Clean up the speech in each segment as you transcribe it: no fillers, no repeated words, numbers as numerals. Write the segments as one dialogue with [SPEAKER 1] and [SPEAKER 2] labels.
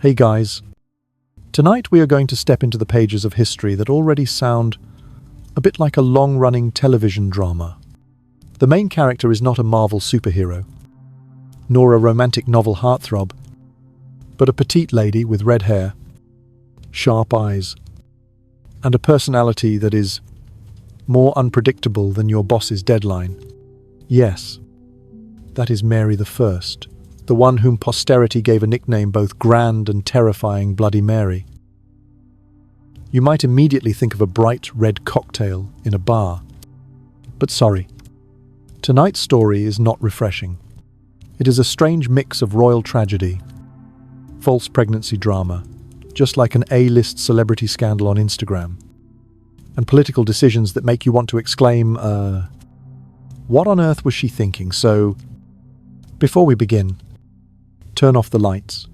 [SPEAKER 1] Hey guys, tonight we are going to step into the pages of history that already sound a bit like a long-running television drama. The main character is not a Marvel superhero, nor a romantic novel heartthrob, but a petite lady with red hair, sharp eyes, and a personality that is more unpredictable than your boss's deadline. Yes, that is Mary the First, the one whom posterity gave a nickname both grand and terrifying, Bloody Mary. You might immediately think of a bright red cocktail in a bar. But sorry, tonight's story is not refreshing. It is a strange mix of royal tragedy, false pregnancy drama, just like an A-list celebrity scandal on Instagram, and political decisions that make you want to exclaim, what on earth was she thinking? So, before we begin, turn off the lights.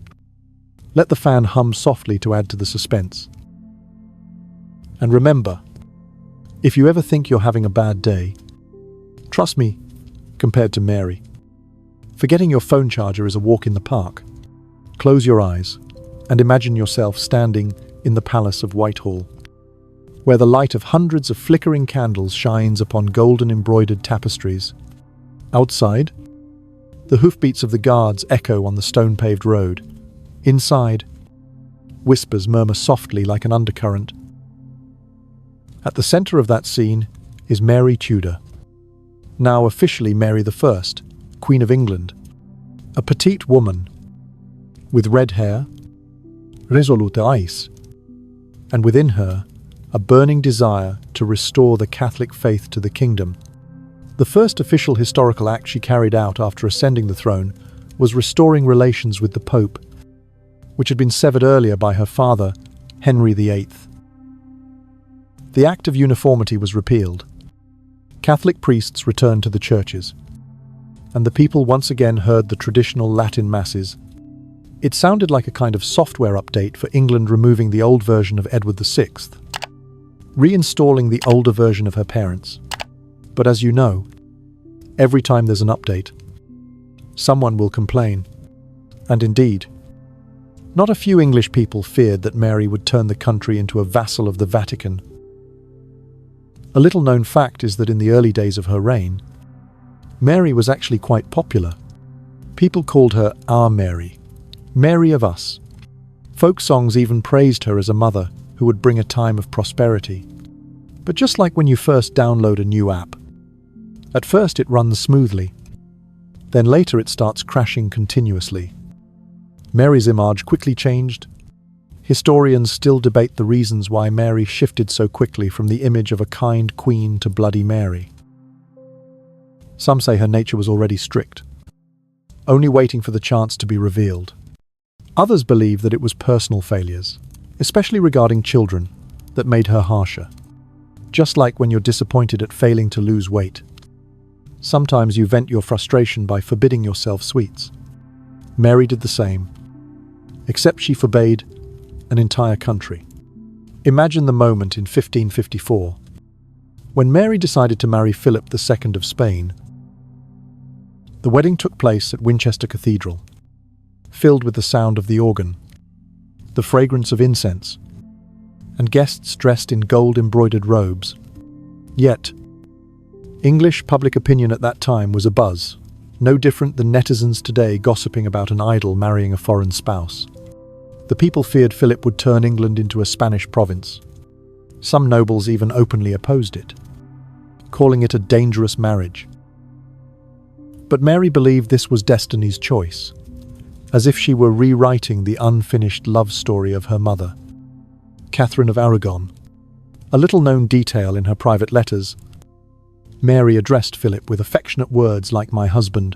[SPEAKER 1] Let the fan hum softly to add to the suspense. And remember, if you ever think you're having a bad day, trust me, compared to Mary, forgetting your phone charger is a walk in the park. Close your eyes and imagine yourself standing in the Palace of Whitehall, where the light of hundreds of flickering candles shines upon golden embroidered tapestries. Outside, the hoofbeats of the guards echo on the stone-paved road. Inside, whispers murmur softly like an undercurrent. At the center of that scene is Mary Tudor, now officially Mary I, Queen of England, a petite woman with red hair, resolute eyes, and within her a burning desire to restore the Catholic faith to the kingdom. The first official historical act she carried out after ascending the throne was restoring relations with the Pope, which had been severed earlier by her father, Henry VIII. The Act of Uniformity was repealed. Catholic priests returned to the churches, and the people once again heard the traditional Latin masses. It sounded like a kind of software update for England removing the old version of Edward VI, reinstalling the older version of her parents. But as you know, every time there's an update, someone will complain. And indeed, not a few English people feared that Mary would turn the country into a vassal of the Vatican. A little-known fact is that in the early days of her reign, Mary was actually quite popular. People called her Our Mary, Mary of Us. Folk songs even praised her as a mother who would bring a time of prosperity. But just like when you first download a new app, at first it runs smoothly, then later it starts crashing continuously. Mary's image quickly changed. Historians still debate the reasons why Mary shifted so quickly from the image of a kind queen to Bloody Mary. Some say her nature was already strict, only waiting for the chance to be revealed. Others believe that it was personal failures, especially regarding children, that made her harsher. Just like when you're disappointed at failing to lose weight. Sometimes you vent your frustration by forbidding yourself sweets. Mary did the same, except she forbade an entire country. Imagine the moment in 1554, when Mary decided to marry Philip II of Spain. The wedding took place at Winchester Cathedral, filled with the sound of the organ, the fragrance of incense, and guests dressed in gold-embroidered robes. Yet, English public opinion at that time was abuzz, no different than netizens today gossiping about an idol marrying a foreign spouse. The people feared Philip would turn England into a Spanish province. Some nobles even openly opposed it, calling it a dangerous marriage. But Mary believed this was destiny's choice, as if she were rewriting the unfinished love story of her mother, Catherine of Aragon. A little-known detail in her private letters, Mary addressed Philip with affectionate words like "my husband,"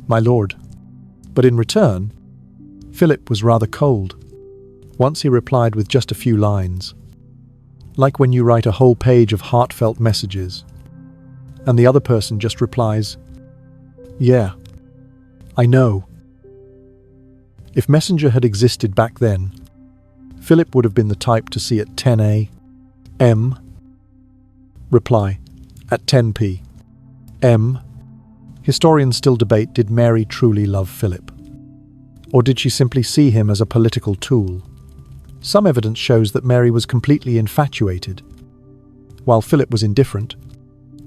[SPEAKER 1] "my lord." But in return, Philip was rather cold. Once he replied with just a few lines, like when you write a whole page of heartfelt messages, and the other person just replies, "Yeah, I know." If Messenger had existed back then, Philip would have been the type to see at 10 a.m. reply at 10 p.m. Historians still debate, did Mary truly love Philip? Or did she simply see him as a political tool? Some evidence shows that Mary was completely infatuated. While Philip was indifferent,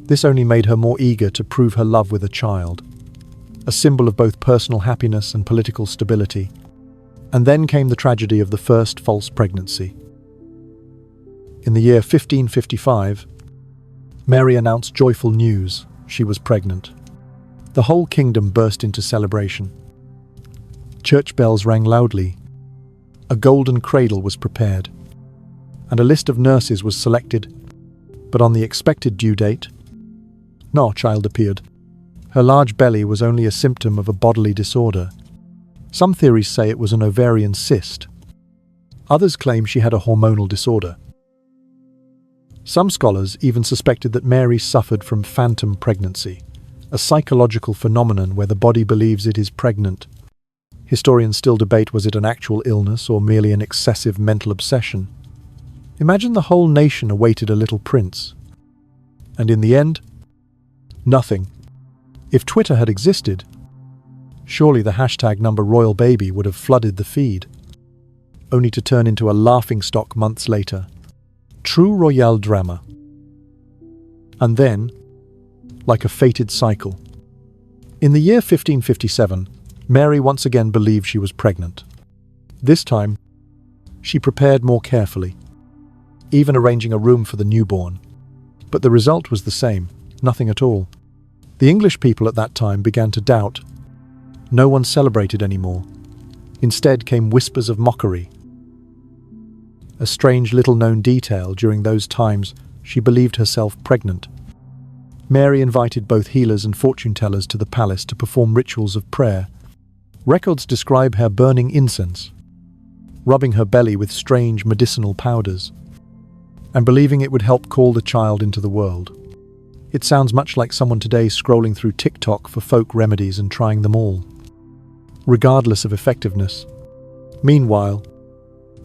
[SPEAKER 1] this only made her more eager to prove her love with a child, a symbol of both personal happiness and political stability. And then came the tragedy of the first false pregnancy. In the year 1555, Mary announced joyful news: she was pregnant. The whole kingdom burst into celebration. Church bells rang loudly, a golden cradle was prepared, and a list of nurses was selected. But on the expected due date, no child appeared. Her large belly was only a symptom of a bodily disorder. Some theories say it was an ovarian cyst. Others claim she had a hormonal disorder. Some scholars even suspected that Mary suffered from phantom pregnancy, a psychological phenomenon where the body believes it is pregnant. Historians still debate, was it an actual illness or merely an excessive mental obsession? Imagine the whole nation awaited a little prince. And in the end, nothing. If Twitter had existed, surely the hashtag #RoyalBaby would have flooded the feed, only to turn into a laughingstock months later. True royal drama. And then, like a fated cycle, in the year 1557, Mary once again believed she was pregnant. This time, she prepared more carefully, even arranging a room for the newborn. But the result was the same, nothing at all. The English people at that time began to doubt. No one celebrated anymore. Instead came whispers of mockery. A strange little-known detail: during those times, she believed herself pregnant. Mary invited both healers and fortune-tellers to the palace to perform rituals of prayer. Records describe her burning incense, rubbing her belly with strange medicinal powders, and believing it would help call the child into the world. It sounds much like someone today scrolling through TikTok for folk remedies and trying them all, regardless of effectiveness. Meanwhile,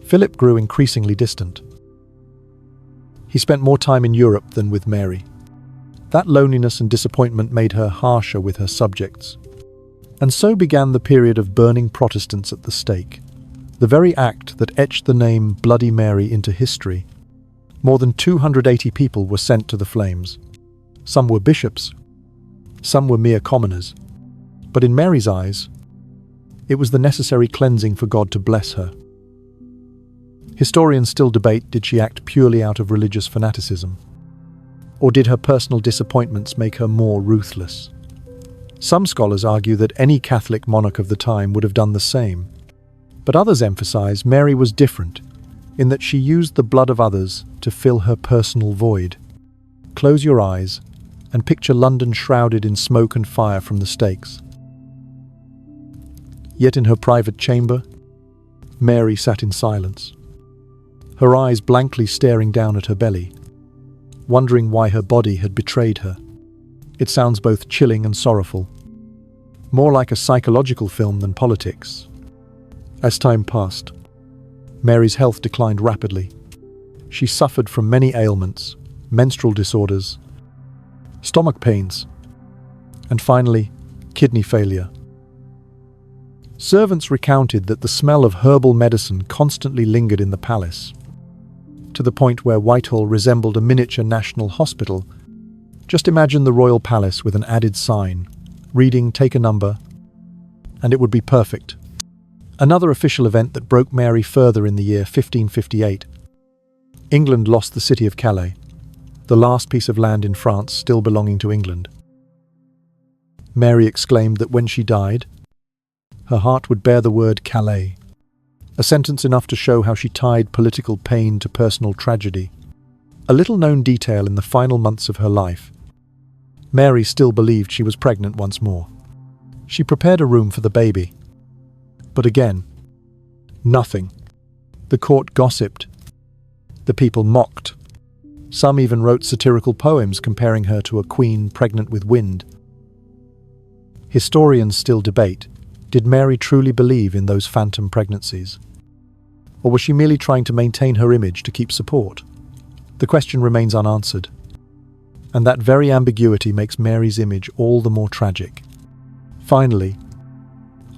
[SPEAKER 1] Philip grew increasingly distant. He spent more time in Europe than with Mary. That loneliness and disappointment made her harsher with her subjects. And so began the period of burning Protestants at the stake, the very act that etched the name Bloody Mary into history. More than 280 people were sent to the flames. Some were bishops, some were mere commoners. But in Mary's eyes, it was the necessary cleansing for God to bless her. Historians still debate, did she act purely out of religious fanaticism? Or did her personal disappointments make her more ruthless? Some scholars argue that any Catholic monarch of the time would have done the same. But others emphasize Mary was different, in that she used the blood of others to fill her personal void. Close your eyes and picture London shrouded in smoke and fire from the stakes. Yet in her private chamber, Mary sat in silence, her eyes blankly staring down at her belly, wondering why her body had betrayed her. It sounds both chilling and sorrowful, more like a psychological film than politics. As time passed, Mary's health declined rapidly. She suffered from many ailments, menstrual disorders, stomach pains, and finally, kidney failure. Servants recounted that the smell of herbal medicine constantly lingered in the palace, to the point where Whitehall resembled a miniature national hospital. Just imagine the royal palace with an added sign, reading "Take a number," and it would be perfect. Another official event that broke Mary further in the year 1558. England lost the city of Calais, the last piece of land in France still belonging to England. Mary exclaimed that when she died, her heart would bear the word Calais, a sentence enough to show how she tied political pain to personal tragedy. A little-known detail in the final months of her life. Mary still believed she was pregnant once more. She prepared a room for the baby. But again, nothing. The court gossiped. The people mocked. Some even wrote satirical poems comparing her to a queen pregnant with wind. Historians still debate, did Mary truly believe in those phantom pregnancies? Or was she merely trying to maintain her image to keep support? The question remains unanswered. And that very ambiguity makes Mary's image all the more tragic. Finally,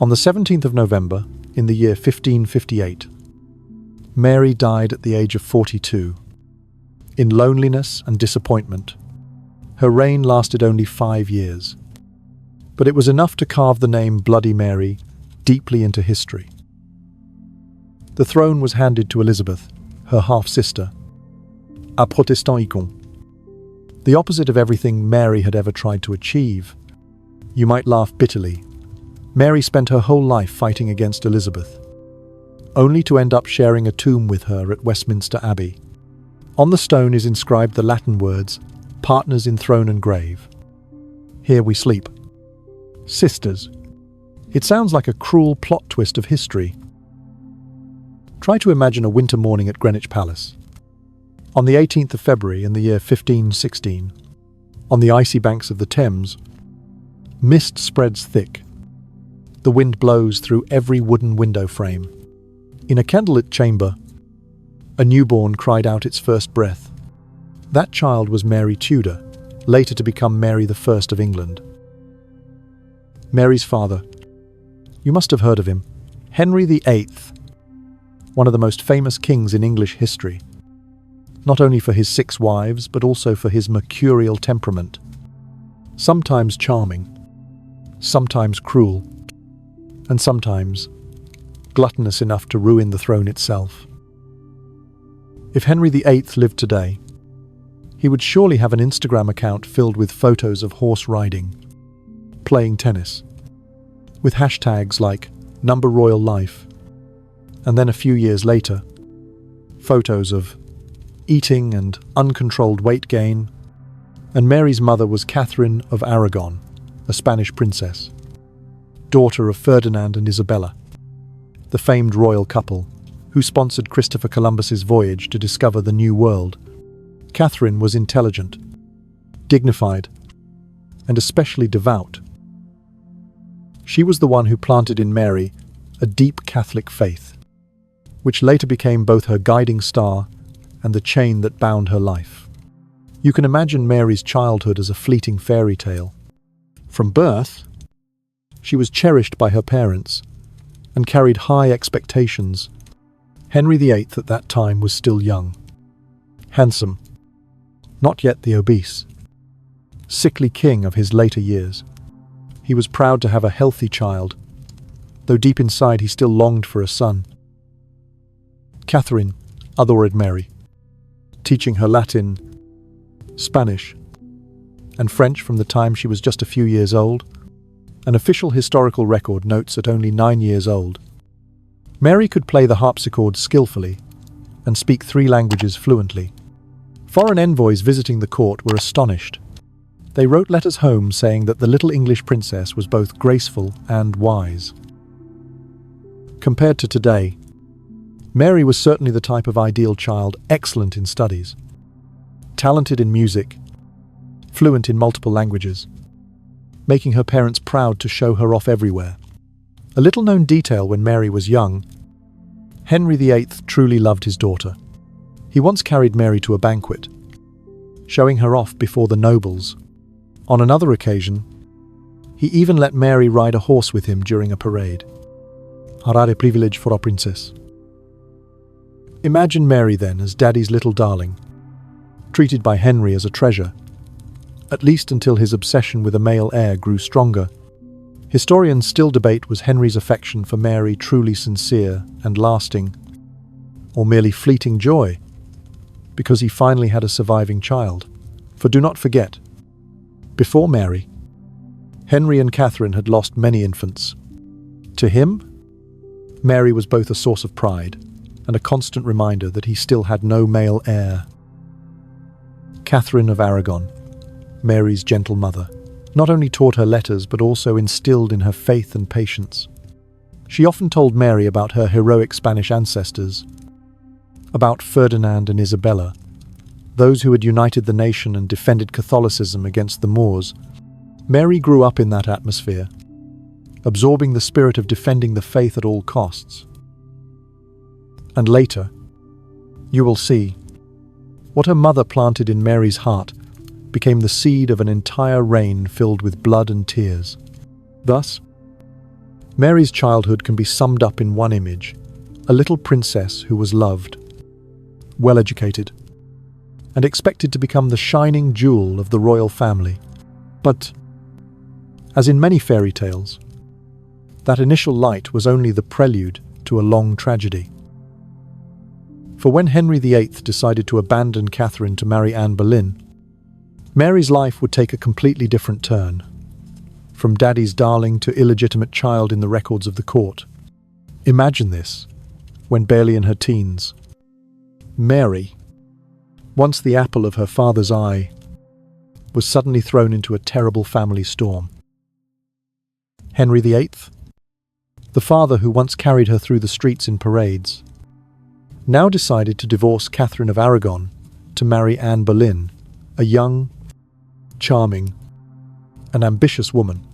[SPEAKER 1] On the 17th of November, in the year 1558, Mary died at the age of 42. In loneliness and disappointment, her reign lasted only 5 years. But it was enough to carve the name Bloody Mary deeply into history. The throne was handed to Elizabeth, her half-sister, a Protestant icon. The opposite of everything Mary had ever tried to achieve. You might laugh bitterly. Mary spent her whole life fighting against Elizabeth, only to end up sharing a tomb with her at Westminster Abbey. On the stone is inscribed the Latin words, "Partners in throne and grave. Here we sleep. Sisters." It sounds like a cruel plot twist of history. Try to imagine a winter morning at Greenwich Palace. On the 18th of February in the year 1516, on the icy banks of the Thames, mist spreads thick. The wind blows through every wooden window frame. In a candlelit chamber, a newborn cried out its first breath. That child was Mary Tudor, later to become Mary I of England. Mary's father. You must have heard of him. Henry VIII, one of the most famous kings in English history. Not only for his 6 wives, but also for his mercurial temperament. Sometimes charming, sometimes cruel, and sometimes gluttonous enough to ruin the throne itself. If Henry VIII lived today, he would surely have an Instagram account filled with photos of horse riding, playing tennis, with hashtags like #royal_life, and then a few years later, photos of eating and uncontrolled weight gain. And Mary's mother was Catherine of Aragon, a Spanish princess, daughter of Ferdinand and Isabella, the famed royal couple who sponsored Christopher Columbus's voyage to discover the New World. Catherine was intelligent, dignified, and especially devout. She was the one who planted in Mary a deep Catholic faith, which later became both her guiding star and the chain that bound her life. You can imagine Mary's childhood as a fleeting fairy tale. From birth, she was cherished by her parents and carried high expectations. Henry VIII at that time was still young, handsome, not yet the obese, sickly king of his later years. He was proud to have a healthy child, though deep inside he still longed for a son. Catherine adored Mary, teaching her Latin, Spanish, and French from the time she was just a few years old. An official historical record notes at only 9 years old, Mary could play the harpsichord skillfully and speak 3 languages fluently. Foreign envoys visiting the court were astonished. They wrote letters home saying that the little English princess was both graceful and wise. Compared to today, Mary was certainly the type of ideal child, excellent in studies, talented in music, fluent in multiple languages, making her parents proud to show her off everywhere. A little-known detail: when Mary was young, Henry VIII truly loved his daughter. He once carried Mary to a banquet, showing her off before the nobles. On another occasion, he even let Mary ride a horse with him during a parade. A rare privilege for a princess. Imagine Mary then as Daddy's little darling, treated by Henry as a treasure, at least until his obsession with a male heir grew stronger. Historians still debate, was Henry's affection for Mary truly sincere and lasting, or merely fleeting joy, because he finally had a surviving child. For do not forget, before Mary, Henry and Catherine had lost many infants. To him, Mary was both a source of pride and a constant reminder that he still had no male heir. Catherine of Aragon, Mary's gentle mother, not only taught her letters but also instilled in her faith and patience. She often told Mary about her heroic Spanish ancestors, about Ferdinand and Isabella, those who had united the nation and defended Catholicism against the Moors. Mary grew up in that atmosphere, absorbing the spirit of defending the faith at all costs. And later, you will see, what her mother planted in Mary's heart became the seed of an entire reign filled with blood and tears. Thus, Mary's childhood can be summed up in one image: a little princess who was loved, well-educated, and expected to become the shining jewel of the royal family. But, as in many fairy tales, that initial light was only the prelude to a long tragedy. For when Henry VIII decided to abandon Catherine to marry Anne Boleyn, Mary's life would take a completely different turn. From daddy's darling to illegitimate child in the records of the court. Imagine this, when barely in her teens. Mary, once the apple of her father's eye, was suddenly thrown into a terrible family storm. Henry VIII, the father who once carried her through the streets in parades, now decided to divorce Catherine of Aragon to marry Anne Boleyn, a young, charming, and ambitious woman.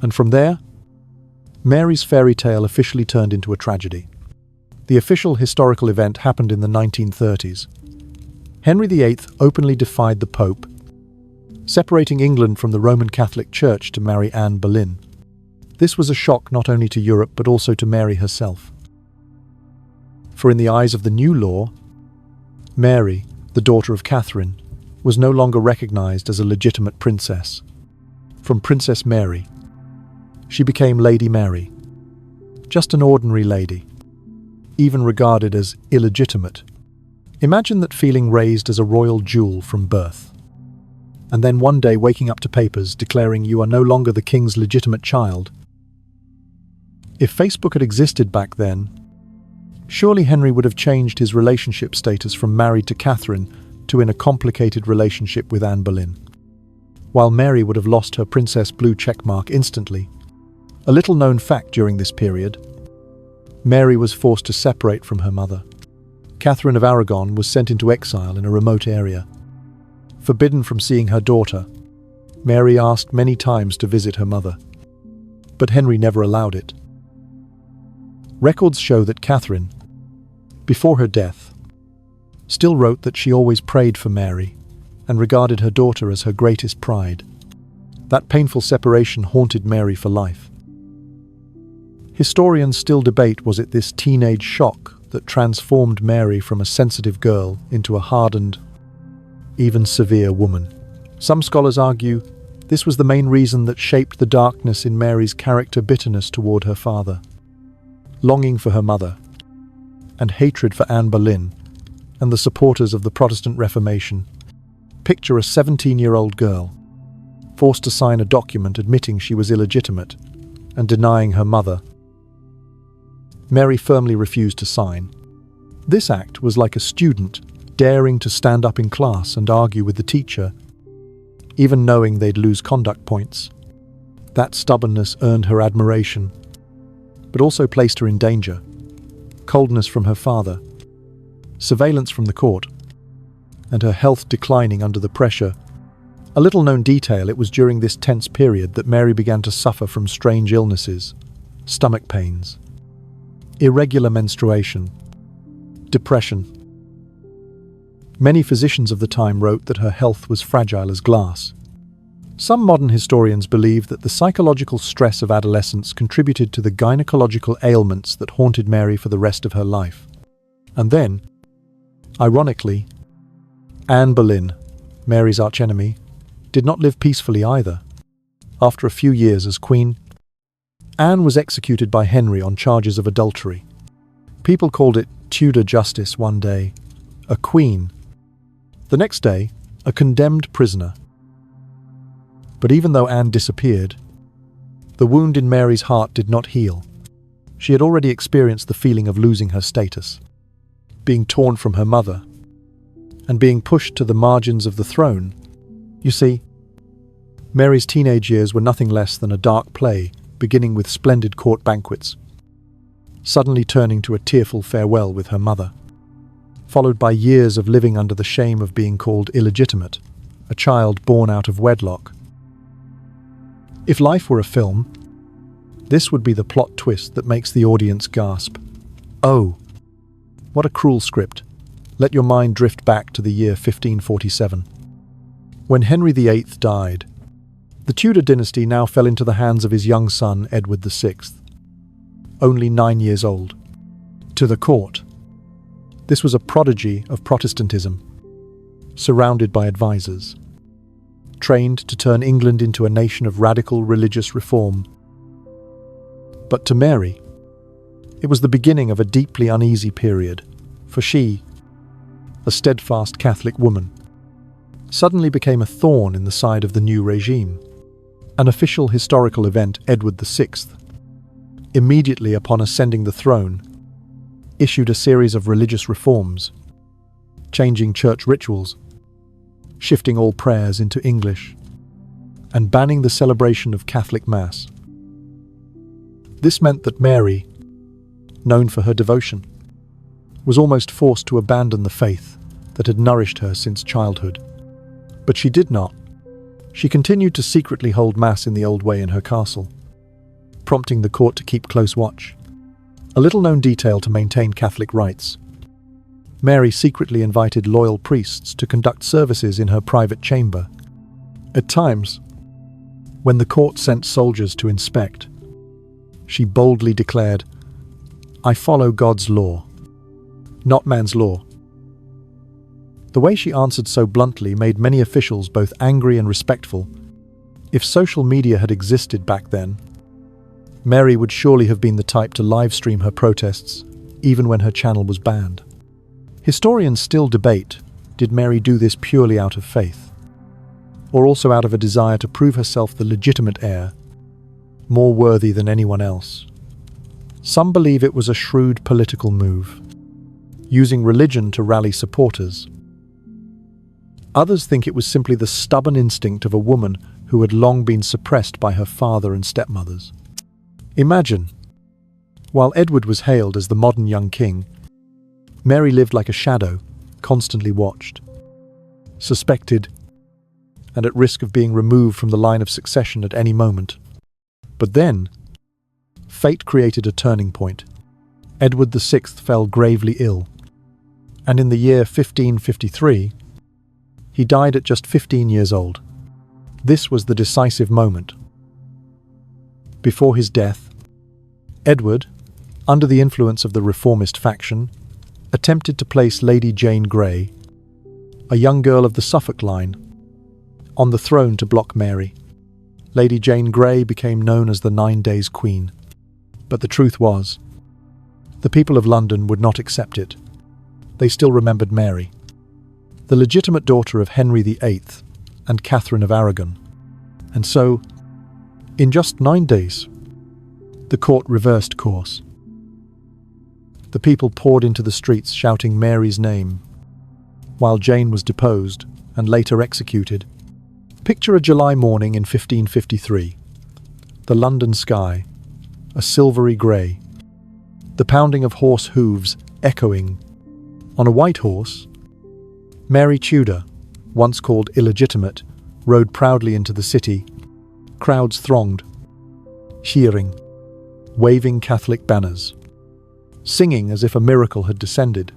[SPEAKER 1] And from there, Mary's fairy tale officially turned into a tragedy. The official historical event happened in the 1930s. Henry VIII openly defied the Pope, separating England from the Roman Catholic Church to marry Anne Boleyn. This was a shock not only to Europe but also to Mary herself. For in the eyes of the new law, Mary, the daughter of Catherine, was no longer recognized as a legitimate princess. From Princess Mary, she became Lady Mary, just an ordinary lady, even regarded as illegitimate. Imagine that feeling raised as a royal jewel from birth, and then one day waking up to papers declaring you are no longer the king's legitimate child. If Facebook had existed back then, surely Henry would have changed his relationship status from married to Catherine to in a complicated relationship with Anne Boleyn, while Mary would have lost her Princess Blue checkmark instantly. A little-known fact during this period, Mary was forced to separate from her mother. Catherine of Aragon was sent into exile in a remote area. Forbidden from seeing her daughter, Mary asked many times to visit her mother, but Henry never allowed it. Records show that Catherine, before her death, still wrote that she always prayed for Mary and regarded her daughter as her greatest pride. That painful separation haunted Mary for life. Historians still debate, was it this teenage shock that transformed Mary from a sensitive girl into a hardened, even severe woman? Some scholars argue this was the main reason that shaped the darkness in Mary's character: bitterness toward her father, longing for her mother, and hatred for Anne Boleyn and the supporters of the Protestant Reformation. Picture a 17-year-old girl, forced to sign a document admitting she was illegitimate and denying her mother. Mary firmly refused to sign. This act was like a student daring to stand up in class and argue with the teacher, even knowing they'd lose conduct points. That stubbornness earned her admiration, but also placed her in danger. Coldness from her father, surveillance from the court, and her health declining under the pressure. A little-known detail, it was during this tense period that Mary began to suffer from strange illnesses, stomach pains, irregular menstruation, depression. Many physicians of the time wrote that her health was fragile as glass. Some modern historians believe that the psychological stress of adolescence contributed to the gynecological ailments that haunted Mary for the rest of her life. And then, ironically, Anne Boleyn, Mary's archenemy, did not live peacefully either. After a few years as queen, Anne was executed by Henry on charges of adultery. People called it Tudor justice one day, a queen. The next day, a condemned prisoner. But even though Anne disappeared, the wound in Mary's heart did not heal. She had already experienced the feeling of losing her status, being torn from her mother, and being pushed to the margins of the throne. You see, Mary's teenage years were nothing less than a dark play, beginning with splendid court banquets, suddenly turning to a tearful farewell with her mother, followed by years of living under the shame of being called illegitimate, a child born out of wedlock. If life were a film, this would be the plot twist that makes the audience gasp. Oh, what a cruel script. Let your mind drift back to the year 1547. When Henry VIII died, the Tudor dynasty now fell into the hands of his young son, Edward VI. only 9 years old. To the court, this was a prodigy of Protestantism, surrounded by advisors, trained to turn England into a nation of radical religious reform. But to Mary, it was the beginning of a deeply uneasy period, for she, a steadfast Catholic woman, suddenly became a thorn in the side of the new regime. An official historical event, Edward VI, immediately upon ascending the throne, issued a series of religious reforms, changing church rituals, shifting all prayers into English, and banning the celebration of Catholic Mass. This meant that Mary, known for her devotion, was almost forced to abandon the faith that had nourished her since childhood. But she did not. She continued to secretly hold Mass in the old way in her castle, prompting the court to keep close watch. A little-known detail to maintain Catholic rites: Mary secretly invited loyal priests to conduct services in her private chamber. At times, when the court sent soldiers to inspect, she boldly declared, "I follow God's law, not man's law." The way she answered so bluntly made many officials both angry and respectful. If social media had existed back then, Mary would surely have been the type to live stream her protests, even when her channel was banned. Historians still debate, did Mary do this purely out of faith, or also out of a desire to prove herself the legitimate heir, more worthy than anyone else? Some believe it was a shrewd political move, using religion to rally supporters. Others think it was simply the stubborn instinct of a woman who had long been suppressed by her father and stepmothers. Imagine, while Edward was hailed as the modern young king, Mary lived like a shadow, constantly watched, suspected, and at risk of being removed from the line of succession at any moment. But then, fate created a turning point. Edward VI fell gravely ill, and in the year 1553, he died at just 15 years old. This was the decisive moment. Before his death, Edward, under the influence of the reformist faction, attempted to place Lady Jane Grey, a young girl of the Suffolk line, on the throne to block Mary. Lady Jane Grey became known as the 9 Days Queen. But the truth was, the people of London would not accept it. They still remembered Mary, the legitimate daughter of Henry VIII and Catherine of Aragon. And so, in just 9 days, the court reversed course. The people poured into the streets shouting Mary's name, while Jane was deposed and later executed. Picture a July morning in 1553. The London sky, a silvery grey, the pounding of horse hooves echoing. On a white horse, Mary Tudor, once called illegitimate, rode proudly into the city. Crowds thronged, cheering, waving Catholic banners, singing as if a miracle had descended.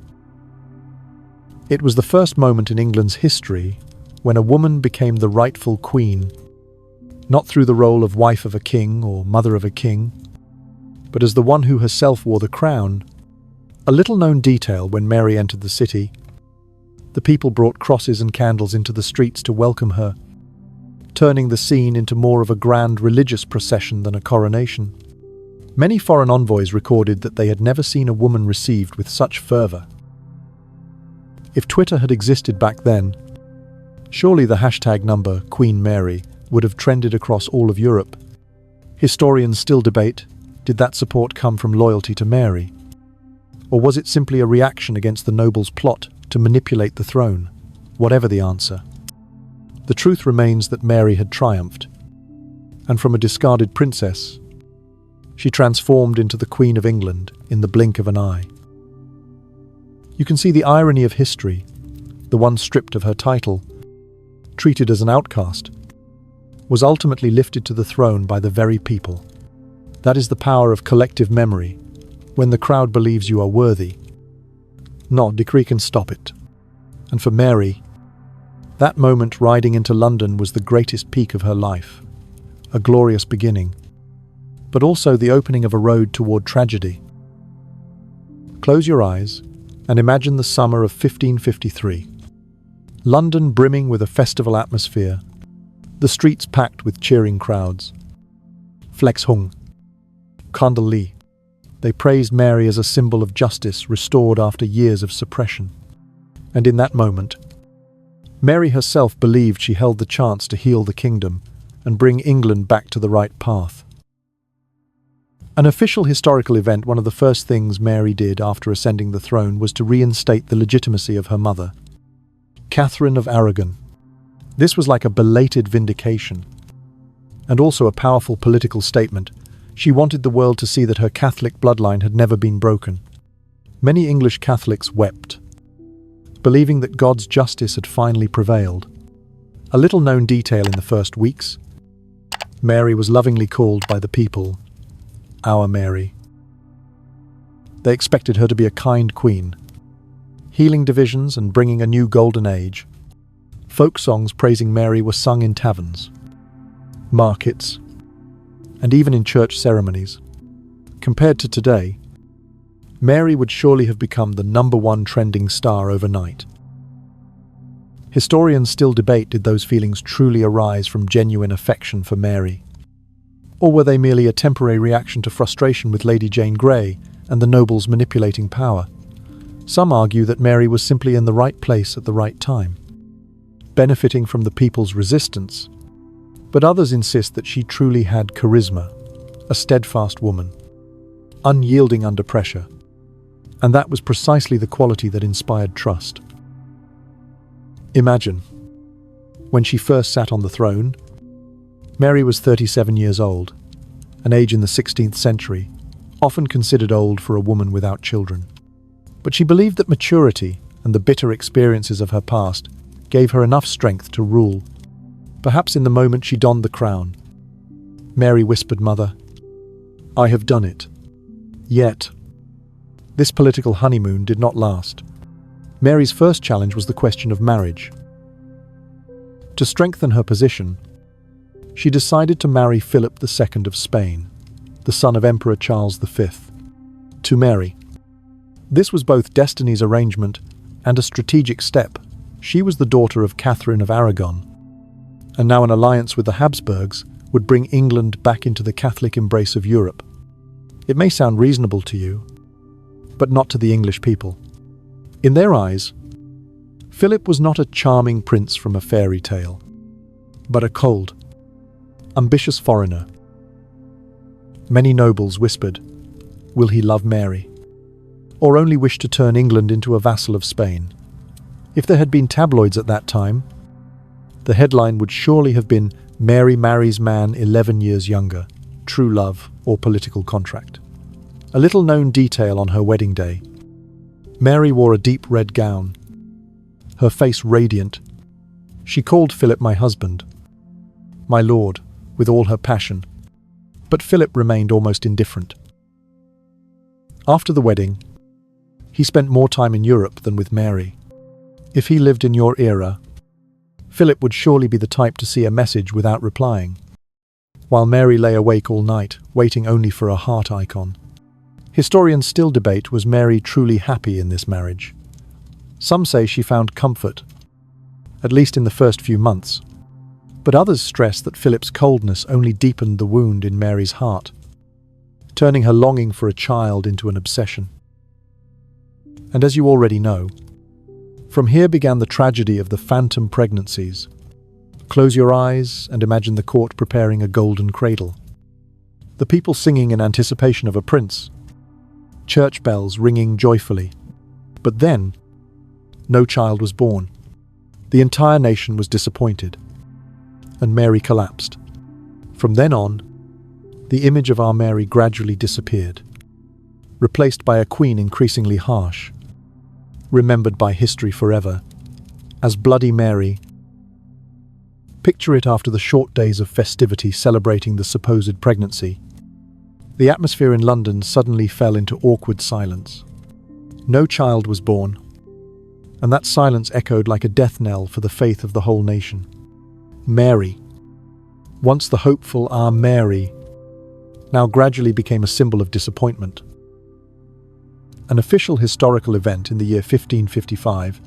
[SPEAKER 1] It was the first moment in England's history when a woman became the rightful queen, not through the role of wife of a king or mother of a king, but as the one who herself wore the crown. A little-known detail: when Mary entered the city, the people brought crosses and candles into the streets to welcome her, turning the scene into more of a grand religious procession than a coronation. Many foreign envoys recorded that they had never seen a woman received with such fervour. If Twitter had existed back then, surely the hashtag number Queen Mary would have trended across all of Europe. Historians still debate, did that support come from loyalty to Mary? Or was it simply a reaction against the nobles' plot to manipulate the throne? Whatever the answer, the truth remains that Mary had triumphed, and from a discarded princess, she transformed into the Queen of England in the blink of an eye. You can see the irony of history. The one stripped of her title, treated as an outcast, was ultimately lifted to the throne by the very people. That is the power of collective memory. When the crowd believes you are worthy, no decree can stop it. And for Mary, that moment riding into London was the greatest peak of her life, a glorious beginning. but also the opening of a road toward tragedy. Close your eyes and imagine the summer of 1553. London brimming with a festival atmosphere, the streets packed with cheering crowds. Flex hung, Candle Lee. They praised Mary as a symbol of justice restored after years of suppression. And in that moment, Mary herself believed she held the chance to heal the kingdom and bring England back to the right path. An official historical event, one of the first things Mary did after ascending the throne was to reinstate the legitimacy of her mother, Catherine of Aragon. This was like a belated vindication, and also a powerful political statement. She wanted the world to see that her Catholic bloodline had never been broken. Many English Catholics wept, believing that God's justice had finally prevailed. A little-known detail in the first weeks, Mary was lovingly called by the people, Our Mary. They expected her to be a kind queen, healing divisions and bringing a new golden age. Folk songs praising Mary were sung in taverns, markets, and even in church ceremonies. Compared to today, Mary would surely have become the #1 trending star overnight. Historians still debate, did those feelings truly arise from genuine affection for Mary? Or were they merely a temporary reaction to frustration with Lady Jane Grey and the nobles manipulating power? Some argue that Mary was simply in the right place at the right time, benefiting from the people's resistance, but others insist that she truly had charisma, a steadfast woman, unyielding under pressure, and that was precisely the quality that inspired trust. Imagine, when she first sat on the throne, Mary was 37 years old, an age in the 16th century, often considered old for a woman without children. But she believed that maturity and the bitter experiences of her past gave her enough strength to rule. Perhaps in the moment she donned the crown, Mary whispered, "Mother, I have done it." Yet, this political honeymoon did not last. Mary's first challenge was the question of marriage. To strengthen her position, she decided to marry Philip II of Spain, the son of Emperor Charles V, to Mary. This was both destiny's arrangement and a strategic step. She was the daughter of Catherine of Aragon, and now an alliance with the Habsburgs would bring England back into the Catholic embrace of Europe. It may sound reasonable to you, but not to the English people. In their eyes, Philip was not a charming prince from a fairy tale, but a cold, ambitious foreigner. Many nobles whispered, will he love Mary? Or only wish to turn England into a vassal of Spain? If there had been tabloids at that time, the headline would surely have been, Mary marries man 11 years younger, true love or political contract. A little-known detail on her wedding day. Mary wore a deep red gown, her face radiant. She called Philip my husband, my lord, with all her passion. But Philip remained almost indifferent. After the wedding, he spent more time in Europe than with Mary. If he lived in your era, Philip would surely be the type to see a message without replying, while Mary lay awake all night, waiting only for a heart icon. Historians still debate, was Mary truly happy in this marriage? Some say she found comfort, at least in the first few months, but others stress that Philip's coldness only deepened the wound in Mary's heart, turning her longing for a child into an obsession. And as you already know, from here began the tragedy of the phantom pregnancies. Close your eyes and imagine the court preparing a golden cradle, the people singing in anticipation of a prince, church bells ringing joyfully. But then, no child was born. The entire nation was disappointed, and Mary collapsed. From then on, the image of our Mary gradually disappeared, replaced by a queen increasingly harsh, remembered by history forever as Bloody Mary. Picture it after the short days of festivity celebrating the supposed pregnancy. The atmosphere in London suddenly fell into awkward silence. No child was born, and that silence echoed like a death knell for the faith of the whole nation. Mary, once the hopeful Our Mary, now gradually became a symbol of disappointment. An official historical event in the year 1555,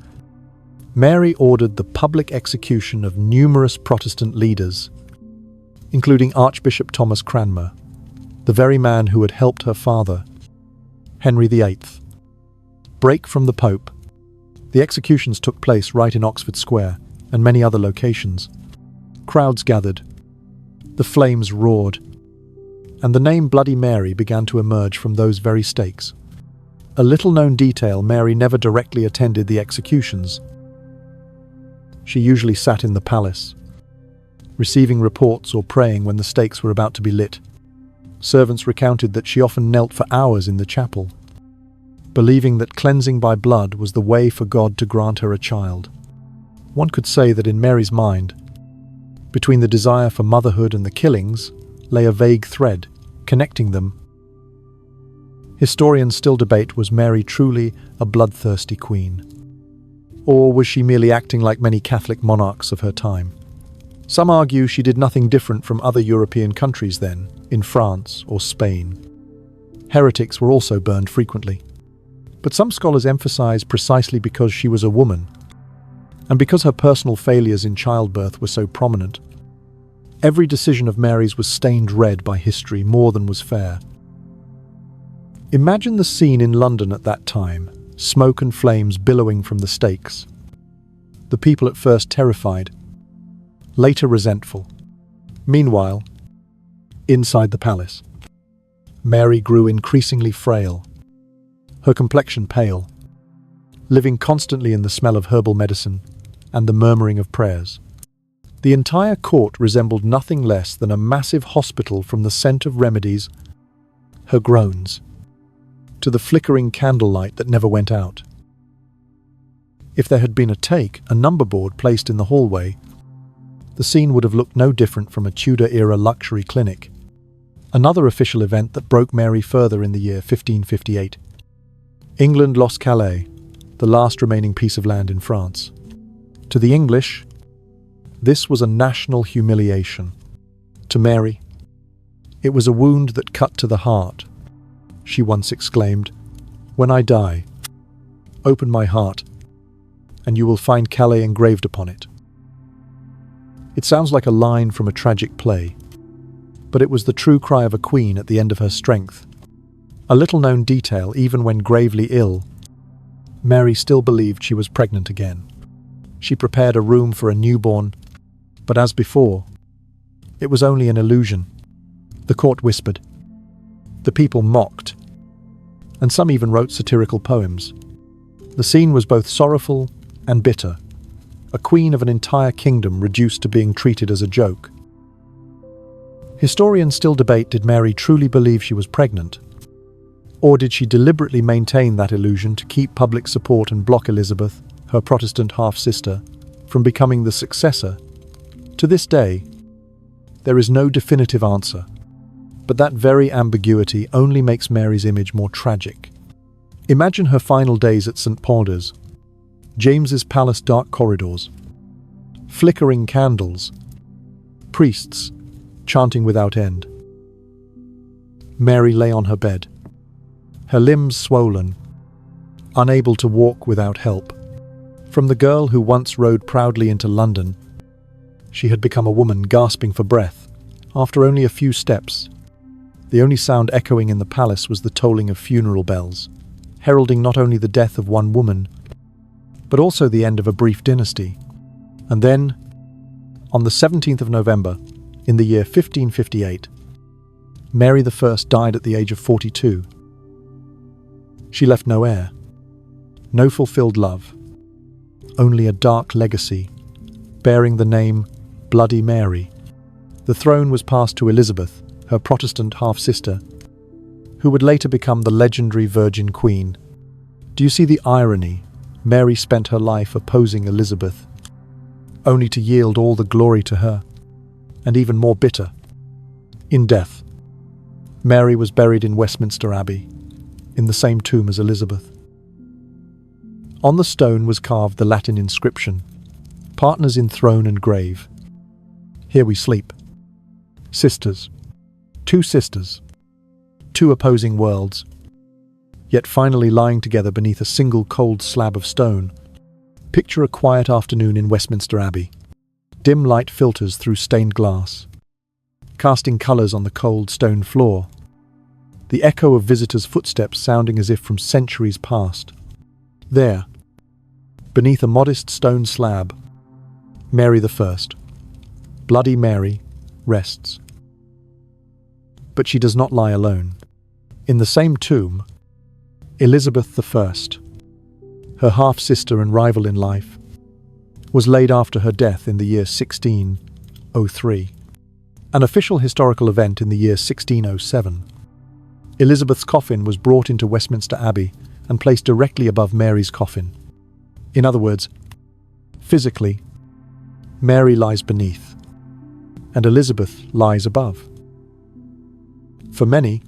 [SPEAKER 1] Mary ordered the public execution of numerous Protestant leaders, including Archbishop Thomas Cranmer, the very man who had helped her father, Henry VIII, break from the Pope. The executions took place right in Oxford Square and many other locations. Crowds gathered, the flames roared, and the name Bloody Mary began to emerge from those very stakes. A little-known detail: Mary never directly attended the executions. She usually sat in the palace, receiving reports or praying when the stakes were about to be lit. Servants recounted that she often knelt for hours in the chapel, believing that cleansing by blood was the way for God to grant her a child. One could say that in Mary's mind, between the desire for motherhood and the killings, lay a vague thread, connecting them. Historians still debate, was Mary truly a bloodthirsty queen? Or was she merely acting like many Catholic monarchs of her time? Some argue she did nothing different from other European countries then, in France or Spain. Heretics were also burned frequently. But some scholars emphasize precisely because she was a woman, and because her personal failures in childbirth were so prominent, every decision of Mary's was stained red by history more than was fair. Imagine the scene in London at that time, smoke and flames billowing from the stakes. The people at first terrified, later resentful. Meanwhile, inside the palace, Mary grew increasingly frail, her complexion pale, living constantly in the smell of herbal medicine and the murmuring of prayers. The entire court resembled nothing less than a massive hospital, from the scent of remedies, her groans, to the flickering candlelight that never went out. If there had been a number board placed in the hallway, the scene would have looked no different from a Tudor-era luxury clinic. Another official event that broke Mary further in the year 1558. England lost Calais, the last remaining piece of land in France. To the English, this was a national humiliation. To Mary, it was a wound that cut to the heart. She once exclaimed, "When I die, open my heart, and you will find Calais engraved upon it." It sounds like a line from a tragic play, but it was the true cry of a queen at the end of her strength. A little-known detail: even when gravely ill, Mary still believed she was pregnant again. She prepared a room for a newborn, but as before, it was only an illusion. The court whispered, the people mocked, and some even wrote satirical poems. The scene was both sorrowful and bitter, a queen of an entire kingdom reduced to being treated as a joke. Historians still debate, did Mary truly believe she was pregnant? Or did she deliberately maintain that illusion to keep public support and block Elizabeth, her Protestant half-sister, from becoming the successor? To this day, there is no definitive answer, but that very ambiguity only makes Mary's image more tragic. Imagine her final days at St. Paul's, James's palace, dark corridors, flickering candles, priests chanting without end. Mary lay on her bed, her limbs swollen, unable to walk without help. From the girl who once rode proudly into London, she had become a woman gasping for breath. After only a few steps, the only sound echoing in the palace was the tolling of funeral bells, heralding not only the death of one woman, but also the end of a brief dynasty. And then, on the 17th of November, in the year 1558, Mary I died at the age of 42. She left no heir, no fulfilled love, only a dark legacy, bearing the name Bloody Mary. The throne was passed to Elizabeth, her Protestant half-sister, who would later become the legendary Virgin Queen. Do you see the irony? Mary spent her life opposing Elizabeth, only to yield all the glory to her, and even more bitter. In death, Mary was buried in Westminster Abbey, in the same tomb as Elizabeth. On the stone was carved the Latin inscription, "Partners in throne and grave. Here we sleep. Sisters, two sisters." two opposing worlds, yet finally lying together beneath a single cold slab of stone. Picture a quiet afternoon in Westminster Abbey. Dim light filters through stained glass, casting colours on the cold stone floor, the echo of visitors' footsteps sounding as if from centuries past. There, beneath a modest stone slab, Mary I, Bloody Mary, rests. But she does not lie alone. In the same tomb, Elizabeth I, her half-sister and rival in life, was laid after her death in the year 1603. An official historical event in the year 1607. Elizabeth's coffin was brought into Westminster Abbey and placed directly above Mary's coffin. In other words, physically, Mary lies beneath, and Elizabeth lies above. For many,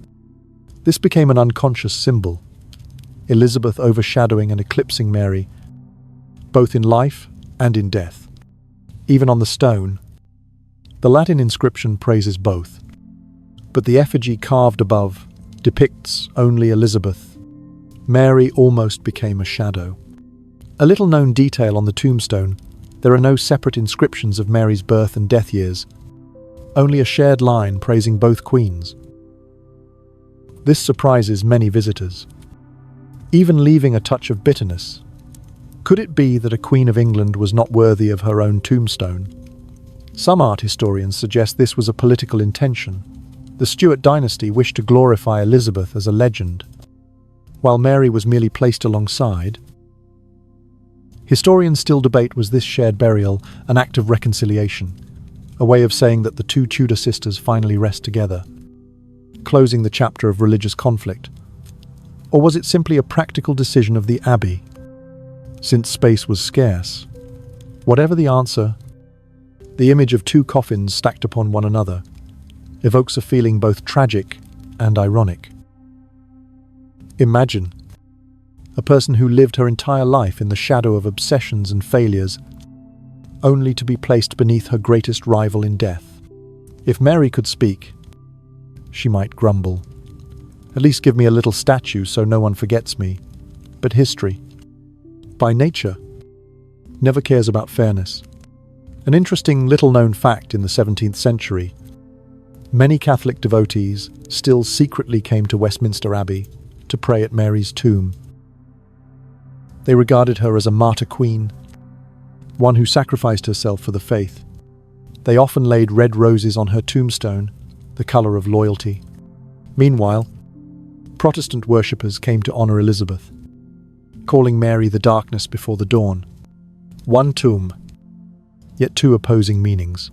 [SPEAKER 1] this became an unconscious symbol, Elizabeth overshadowing and eclipsing Mary, both in life and in death. Even on the stone, the Latin inscription praises both, but the effigy carved above depicts only Elizabeth. Mary almost became a shadow. A little-known detail on the tombstone: there are no separate inscriptions of Mary's birth and death years, only a shared line praising both queens. This surprises many visitors, even leaving a touch of bitterness. Could it be that a Queen of England was not worthy of her own tombstone? Some art historians suggest this was a political intention. The Stuart dynasty wished to glorify Elizabeth as a legend, while Mary was merely placed alongside. Historians still debate, was this shared burial an act of reconciliation, a way of saying that the two Tudor sisters finally rest together, closing the chapter of religious conflict? Or was it simply a practical decision of the Abbey, since space was scarce? Whatever the answer, the image of two coffins stacked upon one another evokes a feeling both tragic and ironic. Imagine a person who lived her entire life in the shadow of obsessions and failures, only to be placed beneath her greatest rival in death. If Mary could speak, she might grumble, "At least give me a little statue so no one forgets me." But history, by nature, never cares about fairness. An interesting little-known fact: in the 17th century, many Catholic devotees still secretly came to Westminster Abbey to pray at Mary's tomb. They regarded her as a martyr queen, one who sacrificed herself for the faith. They often laid red roses on her tombstone, the colour of loyalty. Meanwhile, Protestant worshippers came to honour Elizabeth, calling Mary the darkness before the dawn. One tomb, yet two opposing meanings,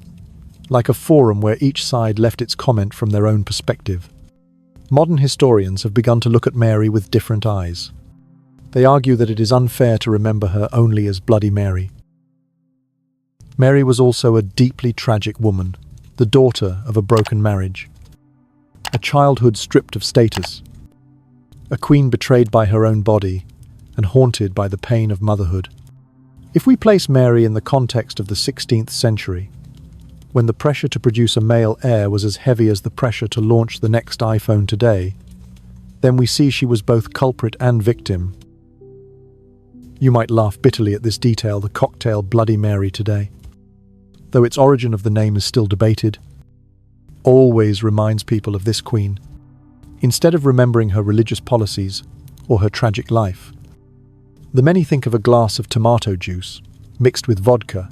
[SPEAKER 1] like a forum where each side left its comment from their own perspective. Modern historians have begun to look at Mary with different eyes. They argue that it is unfair to remember her only as Bloody Mary. Mary was also a deeply tragic woman, the daughter of a broken marriage, a childhood stripped of status, a queen betrayed by her own body and haunted by the pain of motherhood. If we place Mary in the context of the 16th century, when the pressure to produce a male heir was as heavy as the pressure to launch the next iPhone today, then we see she was both culprit and victim. You might laugh bitterly at this detail, the cocktail Bloody Mary today, though its origin of the name is still debated, always reminds people of this queen. Instead of remembering her religious policies or her tragic life, the many think of a glass of tomato juice mixed with vodka.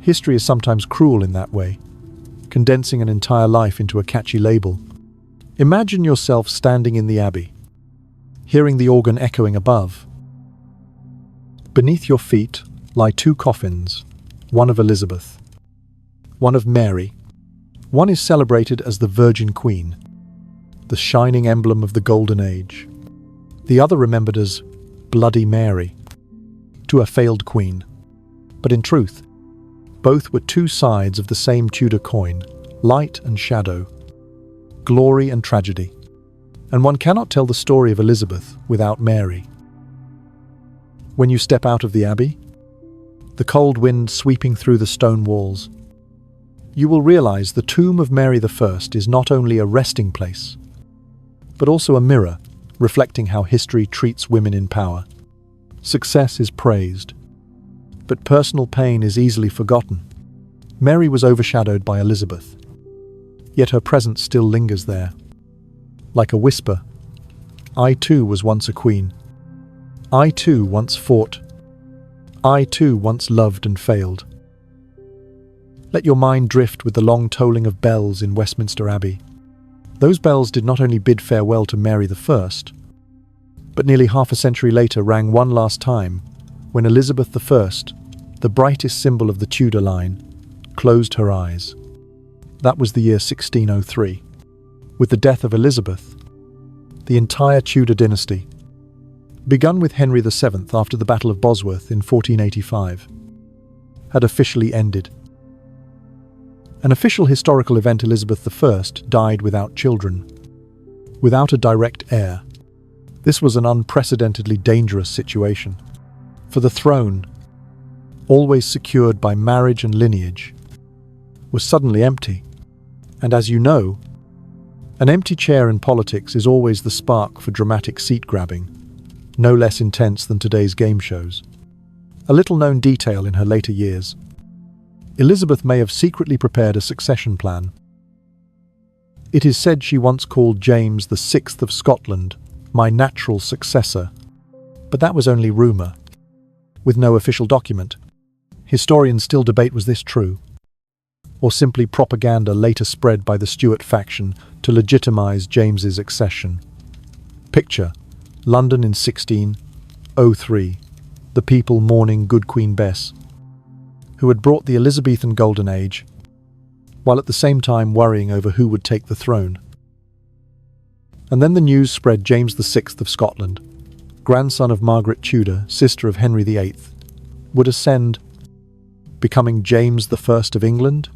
[SPEAKER 1] History is sometimes cruel in that way, condensing an entire life into a catchy label. Imagine yourself standing in the abbey, hearing the organ echoing above. Beneath your feet lie two coffins, one of Elizabeth, one of Mary. One is celebrated as the Virgin Queen, the shining emblem of the Golden Age. The other remembered as Bloody Mary, to a failed queen. But in truth, both were two sides of the same Tudor coin, light and shadow, glory and tragedy. And one cannot tell the story of Elizabeth without Mary. When you step out of the abbey, the cold wind sweeping through the stone walls, you will realize the tomb of Mary I is not only a resting place, but also a mirror, reflecting how history treats women in power. Success is praised, but personal pain is easily forgotten. Mary was overshadowed by Elizabeth, yet her presence still lingers there. Like a whisper, I too was once a queen. I too once fought. I too once loved and failed. Let your mind drift with the long tolling of bells in Westminster Abbey. Those bells did not only bid farewell to Mary I, but nearly half a century later rang one last time when Elizabeth I, the brightest symbol of the Tudor line, closed her eyes. That was the year 1603. With the death of Elizabeth, the entire Tudor dynasty, begun with Henry VII after the Battle of Bosworth in 1485, had officially ended. An official historical event, Elizabeth I died without children, without a direct heir. This was an unprecedentedly dangerous situation, for the throne, always secured by marriage and lineage, was suddenly empty. And as you know, an empty chair in politics is always the spark for dramatic seat-grabbing, no less intense than today's game shows. A little-known detail in her later years: Elizabeth may have secretly prepared a succession plan. It is said she once called James VI of Scotland my natural successor, but that was only rumour, with no official document. Historians still debate, was this true, or simply propaganda later spread by the Stuart faction to legitimise James's accession. Picture: London in 1603, the people mourning good Queen Bess, who had brought the Elizabethan Golden Age, while at the same time worrying over who would take the throne. And then the news spread: James VI of Scotland, grandson of Margaret Tudor, sister of Henry VIII, would ascend, becoming James I of England.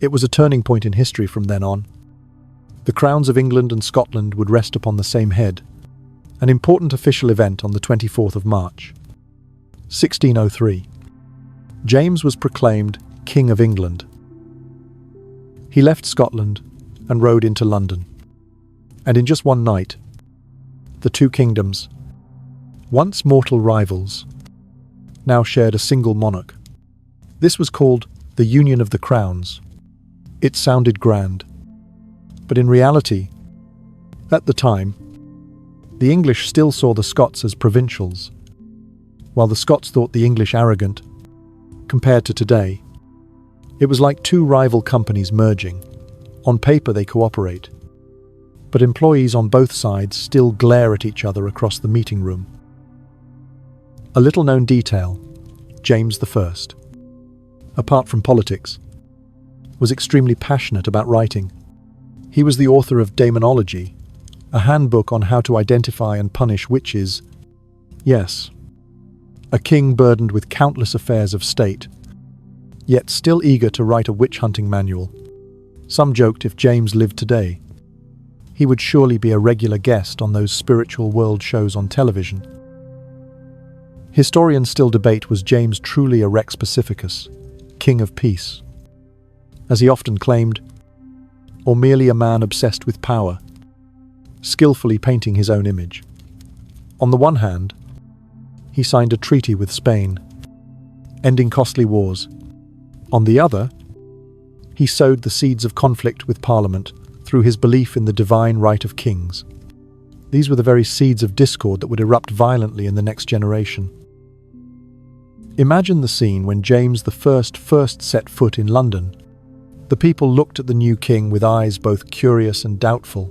[SPEAKER 1] It was a turning point in history from then on. The crowns of England and Scotland would rest upon the same head, an important official event on the 24th of March, 1603. James was proclaimed King of England. He left Scotland and rode into London. And in just one night, the two kingdoms, once mortal rivals, now shared a single monarch. This was called the Union of the Crowns. It sounded grand, but in reality, at the time, the English still saw the Scots as provincials, while the Scots thought the English arrogant. Compared to today, it was like two rival companies merging. On paper they cooperate, but employees on both sides still glare at each other across the meeting room. A little-known detail: James I, apart from politics, was extremely passionate about writing. He was the author of Daemonology, a handbook on how to identify and punish witches. Yes, a king burdened with countless affairs of state, yet still eager to write a witch-hunting manual. Some joked if James lived today, he would surely be a regular guest on those spiritual world shows on television. Historians still debate, was James truly a Rex Pacificus, king of peace, as he often claimed, or merely a man obsessed with power, skillfully painting his own image. On the one hand, he signed a treaty with Spain, ending costly wars. On the other, he sowed the seeds of conflict with Parliament through his belief in the divine right of kings. These were the very seeds of discord that would erupt violently in the next generation. Imagine the scene when James I first set foot in London. The people looked at the new king with eyes both curious and doubtful.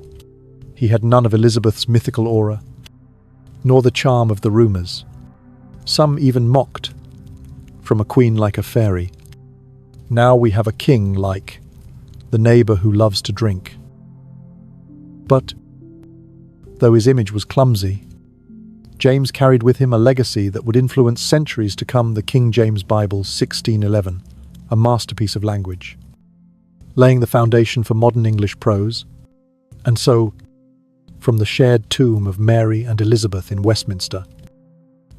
[SPEAKER 1] He had none of Elizabeth's mythical aura, nor the charm of the rumours. Some even mocked, from a queen like a fairy. Now we have a king like the neighbour who loves to drink. But, though his image was clumsy, James carried with him a legacy that would influence centuries to come: the King James Bible 1611, a masterpiece of language, laying the foundation for modern English prose. And so, from the shared tomb of Mary and Elizabeth in Westminster,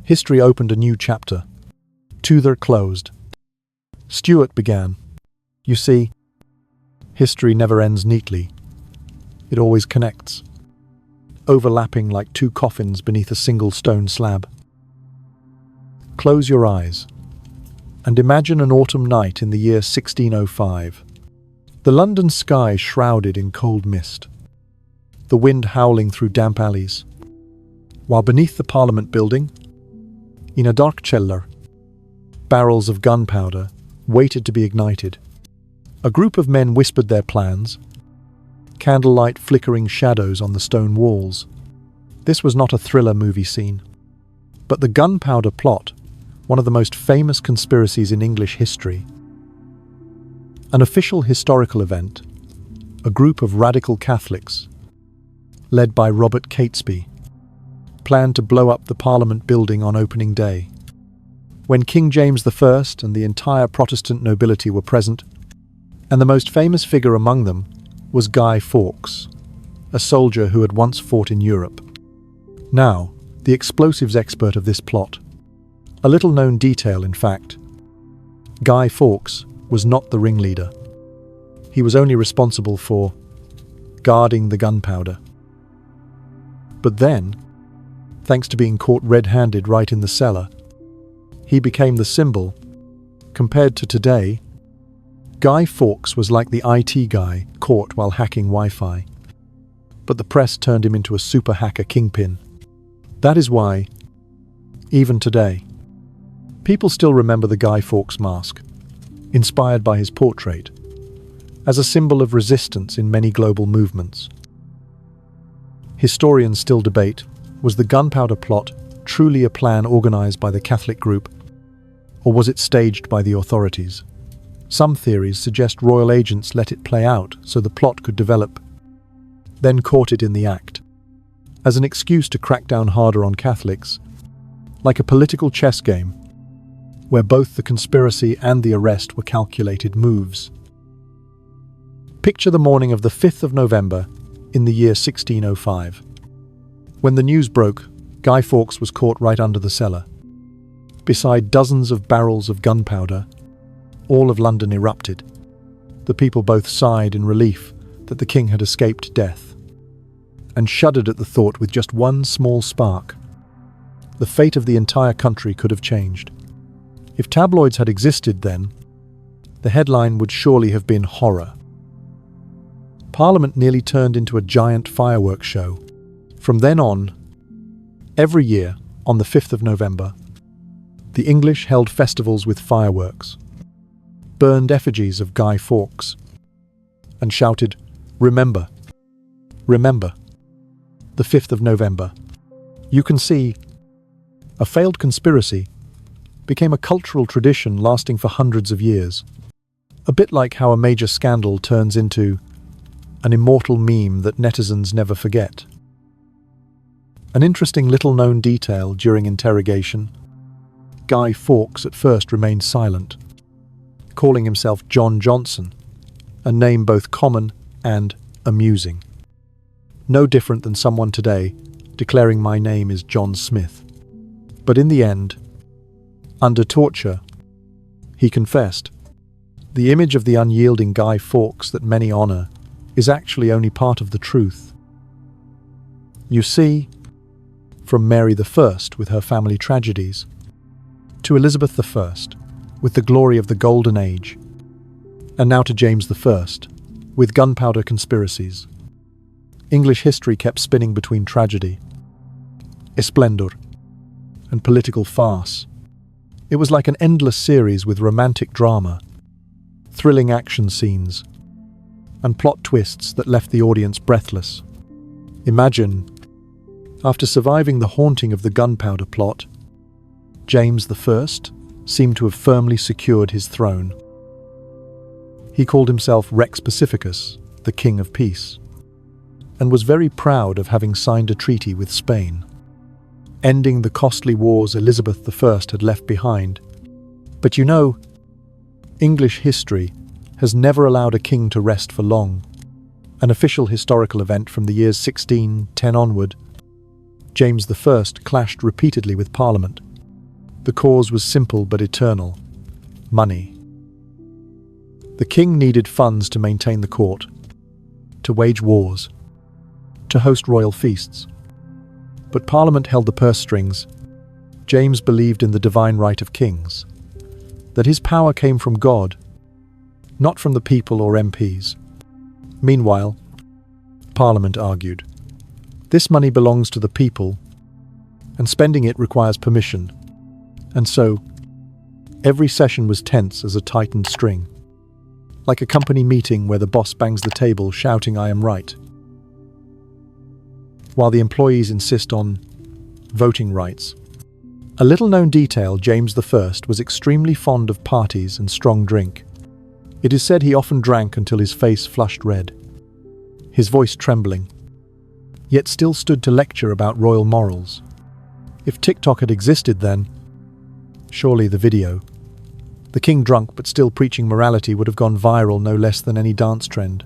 [SPEAKER 1] history opened a new chapter. Tudor closed. Stuart began. You see, history never ends neatly. It always connects. overlapping like two coffins beneath a single stone slab. Close your eyes and imagine an autumn night in the year 1605. The London sky shrouded in cold mist, the wind howling through damp alleys, while beneath the Parliament building, in a dark cellar, barrels of gunpowder waited to be ignited. A group of men whispered their plans, candlelight flickering shadows on the stone walls. This was not a thriller movie scene, but the gunpowder plot, one of the most famous conspiracies in English history. An official historical event, a group of radical Catholics, led by Robert Catesby, planned to blow up the Parliament building on opening day. When King James I and the entire Protestant nobility were present, and the most famous figure among them was Guy Fawkes, a soldier who had once fought in Europe. Now, the explosives expert of this plot. A little-known detail, in fact. Guy Fawkes was not the ringleader. He was only responsible for guarding the gunpowder. But then, thanks to being caught red-handed right in the cellar, he became the symbol. Compared to today, Guy Fawkes was like the IT guy caught while hacking Wi-Fi. But the press turned him into a super hacker kingpin. That is why, even today, people still remember the Guy Fawkes mask, inspired by his portrait, as a symbol of resistance in many global movements. Historians still debate, was the gunpowder plot truly a plan organized by the Catholic group, or was it staged by the authorities? Some theories suggest royal agents let it play out so the plot could develop, then caught it in the act, as an excuse to crack down harder on Catholics, like a political chess game, where both the conspiracy and the arrest were calculated moves. Picture the morning of the 5th of November in the year 1605. When the news broke, Guy Fawkes was caught right under the cellar. Beside dozens of barrels of gunpowder, all of London erupted. The people both sighed in relief that the king had escaped death, and shuddered at the thought with just one small spark. The fate of the entire country could have changed. If tabloids had existed then, the headline would surely have been horror. Parliament nearly turned into a giant fireworks show. From then on, every year, on the 5th of November, the English held festivals with fireworks, burned effigies of Guy Fawkes, and shouted, "Remember, remember, the 5th of November." You can see, a failed conspiracy became a cultural tradition lasting for hundreds of years. A bit like how a major scandal turns into an immortal meme that netizens never forget. An interesting little-known detail during interrogation, Guy Fawkes at first remained silent, calling himself John Johnson, a name both common and amusing. No different than someone today declaring my name is John Smith. But in the end, under torture, he confessed. The image of the unyielding Guy Fawkes that many honor is actually only part of the truth. You see, from Mary I with her family tragedies, to Elizabeth I with the glory of the Golden Age, and now to James I with gunpowder conspiracies, English history kept spinning between tragedy, esplendor, and political farce. It was like an endless series with romantic drama, thrilling action scenes, and plot twists that left the audience breathless. Imagine, after surviving the haunting of the gunpowder plot, James I seemed to have firmly secured his throne. He called himself Rex Pacificus, the King of Peace, and was very proud of having signed a treaty with Spain, ending the costly wars Elizabeth I had left behind. But you know, English history has never allowed a king to rest for long. An official historical event from the years 1610 onward, James I clashed repeatedly with Parliament. The cause was simple but eternal: money. The king needed funds to maintain the court, to wage wars, to host royal feasts. But Parliament held the purse strings. James believed in the divine right of kings, that his power came from God, not from the people or MPs. Meanwhile, Parliament argued, this money belongs to the people, and spending it requires permission. And so, every session was tense as a tightened string, like a company meeting where the boss bangs the table shouting, "I am right," while the employees insist on voting rights. A little-known detail, James I was extremely fond of parties and strong drink. It is said he often drank until his face flushed red, his voice trembling, yet still stood to lecture about royal morals. If TikTok had existed then, surely the video, the king drunk but still preaching morality, would have gone viral no less than any dance trend.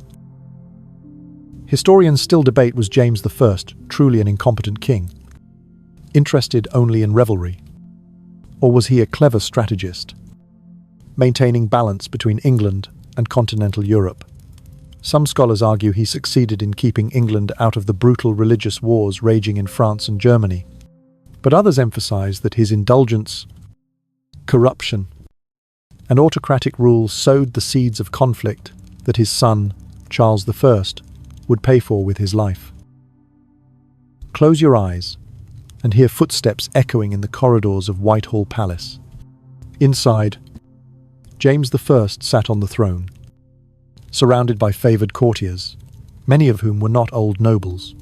[SPEAKER 1] Historians still debate, was James I truly an incompetent king, interested only in revelry? Or was he a clever strategist, maintaining balance between England and continental Europe? Some scholars argue he succeeded in keeping England out of the brutal religious wars raging in France and Germany. But others emphasize that his indulgence, corruption, and autocratic rule sowed the seeds of conflict that his son, Charles I, would pay for with his life. Close your eyes and hear footsteps echoing in the corridors of Whitehall Palace. Inside, James I sat on the throne, surrounded by favoured courtiers, many of whom were not old nobles,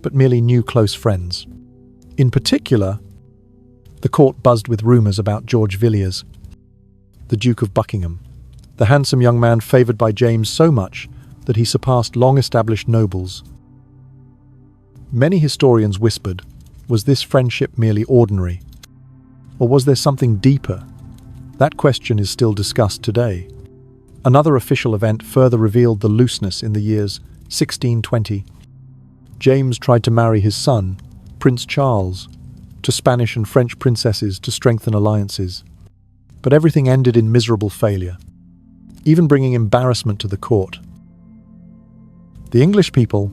[SPEAKER 1] but merely new close friends. In particular, the court buzzed with rumours about George Villiers, the Duke of Buckingham, the handsome young man favoured by James so much that he surpassed long-established nobles. Many historians whispered, was this friendship merely ordinary? Or was there something deeper? That question is still discussed today. Another official event further revealed the looseness in the years 1620. James tried to marry his son, Prince Charles, to Spanish and French princesses to strengthen alliances. But everything ended in miserable failure, even bringing embarrassment to the court. The English people,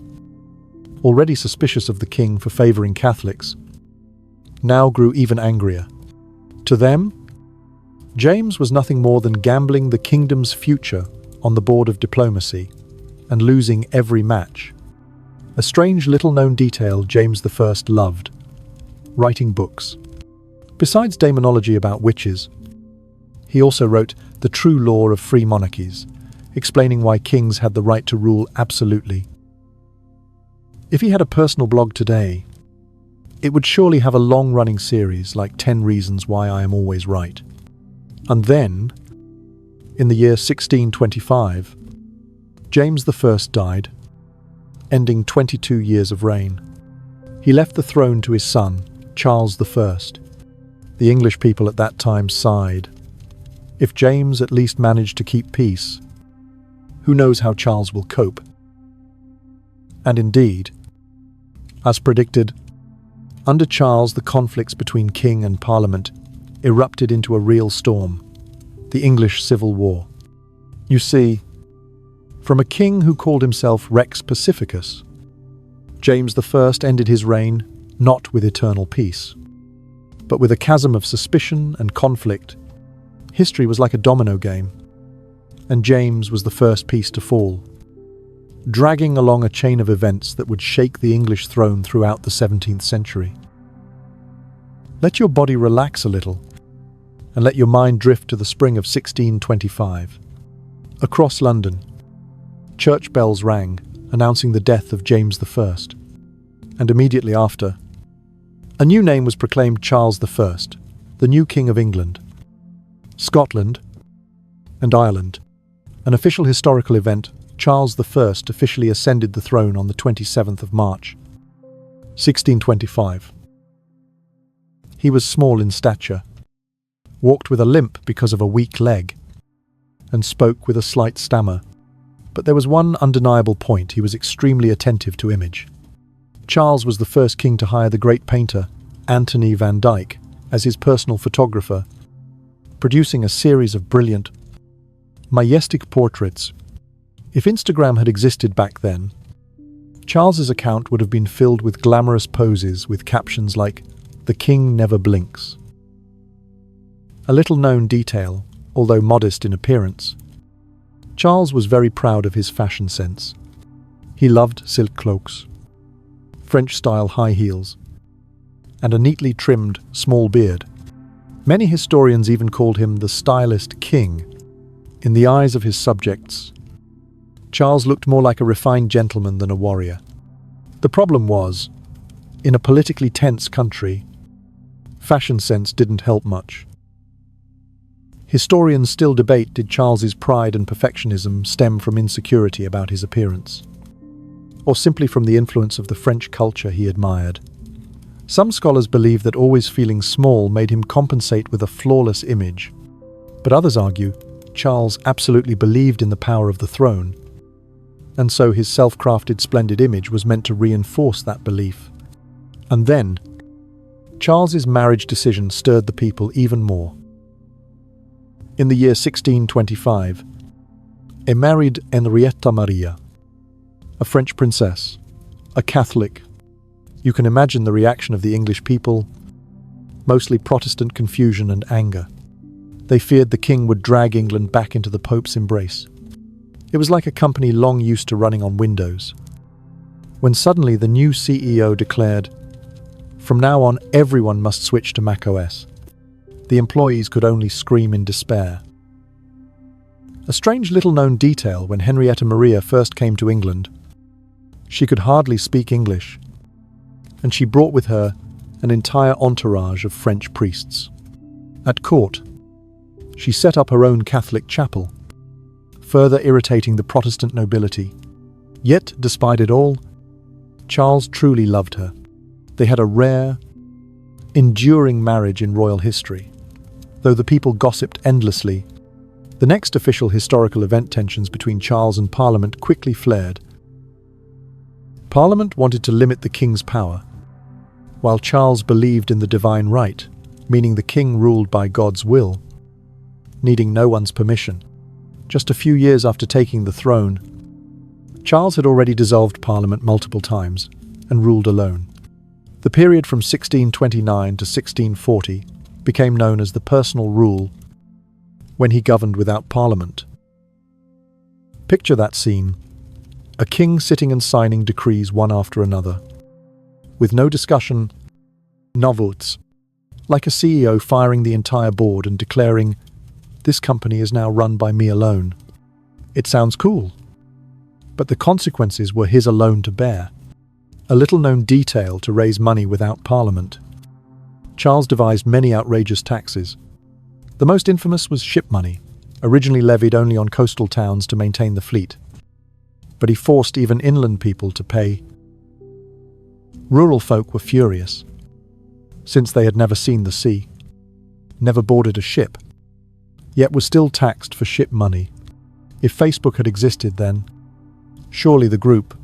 [SPEAKER 1] already suspicious of the king for favouring Catholics, now grew even angrier. To them, James was nothing more than gambling the kingdom's future on the board of diplomacy and losing every match. A strange little-known detail James I loved: writing books. Besides demonology about witches, he also wrote The True Law of Free Monarchies, explaining why kings had the right to rule absolutely. If he had a personal blog today, it would surely have a long-running series like 10 Reasons Why I Am Always Right. And then, in the year 1625, James I died, ending 22 years of reign. He left the throne to his son, Charles I. The English people at that time sighed. If James at least managed to keep peace, who knows how Charles will cope? And indeed, as predicted, under Charles the conflicts between king and parliament erupted into a real storm, the English Civil War. You see, from a king who called himself Rex Pacificus, James I ended his reign not with eternal peace, but with a chasm of suspicion and conflict. History was like a domino game, and James was the first piece to fall, dragging along a chain of events that would shake the English throne throughout the 17th century. Let your body relax a little, and let your mind drift to the spring of 1625. Across London, church bells rang, announcing the death of James I, and immediately after, a new name was proclaimed: Charles I, the new King of England, Scotland, and Ireland. An official historical event, Charles I officially ascended the throne on the 27th of March, 1625. He was small in stature, walked with a limp because of a weak leg, and spoke with a slight stammer. But there was one undeniable point: he was extremely attentive to image. Charles was the first king to hire the great painter Anthony van Dyck as his personal photographer, producing a series of brilliant, majestic portraits. If Instagram had existed back then, Charles's account would have been filled with glamorous poses with captions like, "The King never blinks." A little-known detail, although modest in appearance, Charles was very proud of his fashion sense. He loved silk cloaks, French-style high heels, and a neatly trimmed small beard. Many historians even called him the stylist king. In the eyes of his subjects, Charles looked more like a refined gentleman than a warrior. The problem was, in a politically tense country, fashion sense didn't help much. Historians still debate, did Charles's pride and perfectionism stem from insecurity about his appearance, or simply from the influence of the French culture he admired. Some scholars believe that always feeling small made him compensate with a flawless image, but others argue Charles absolutely believed in the power of the throne, and so his self-crafted splendid image was meant to reinforce that belief. And then, Charles's marriage decision stirred the people even more. In the year 1625, he married Henrietta Maria, a French princess, a Catholic. You can imagine the reaction of the English people, mostly Protestant confusion and anger. They feared the king would drag England back into the Pope's embrace. It was like a company long used to running on Windows, when suddenly the new CEO declared, "From now on, everyone must switch to macOS." The employees could only scream in despair. A strange little-known detail: when Henrietta Maria first came to England, she could hardly speak English, and she brought with her an entire entourage of French priests. At court, she set up her own Catholic chapel, further irritating the Protestant nobility. Yet, despite it all, Charles truly loved her. They had a rare, enduring marriage in royal history. Though the people gossiped endlessly, the next official historical event, tensions between Charles and Parliament, quickly flared. Parliament wanted to limit the king's power, while Charles believed in the divine right, meaning the king ruled by God's will, needing no one's permission. Just a few years after taking the throne, Charles had already dissolved Parliament multiple times and ruled alone. The period from 1629 to 1640 became known as the personal rule, when he governed without Parliament. Picture that scene: a king sitting and signing decrees one after another, with no discussion, no votes, like a CEO firing the entire board and declaring, "This company is now run by me alone." It sounds cool, but the consequences were his alone to bear. A little-known detail: to raise money without Parliament, Charles devised many outrageous taxes. The most infamous was ship money, originally levied only on coastal towns to maintain the fleet. But he forced even inland people to pay. Rural folk were furious, since they had never seen the sea, never boarded a ship, yet were still taxed for ship money. If Facebook had existed then, surely the group,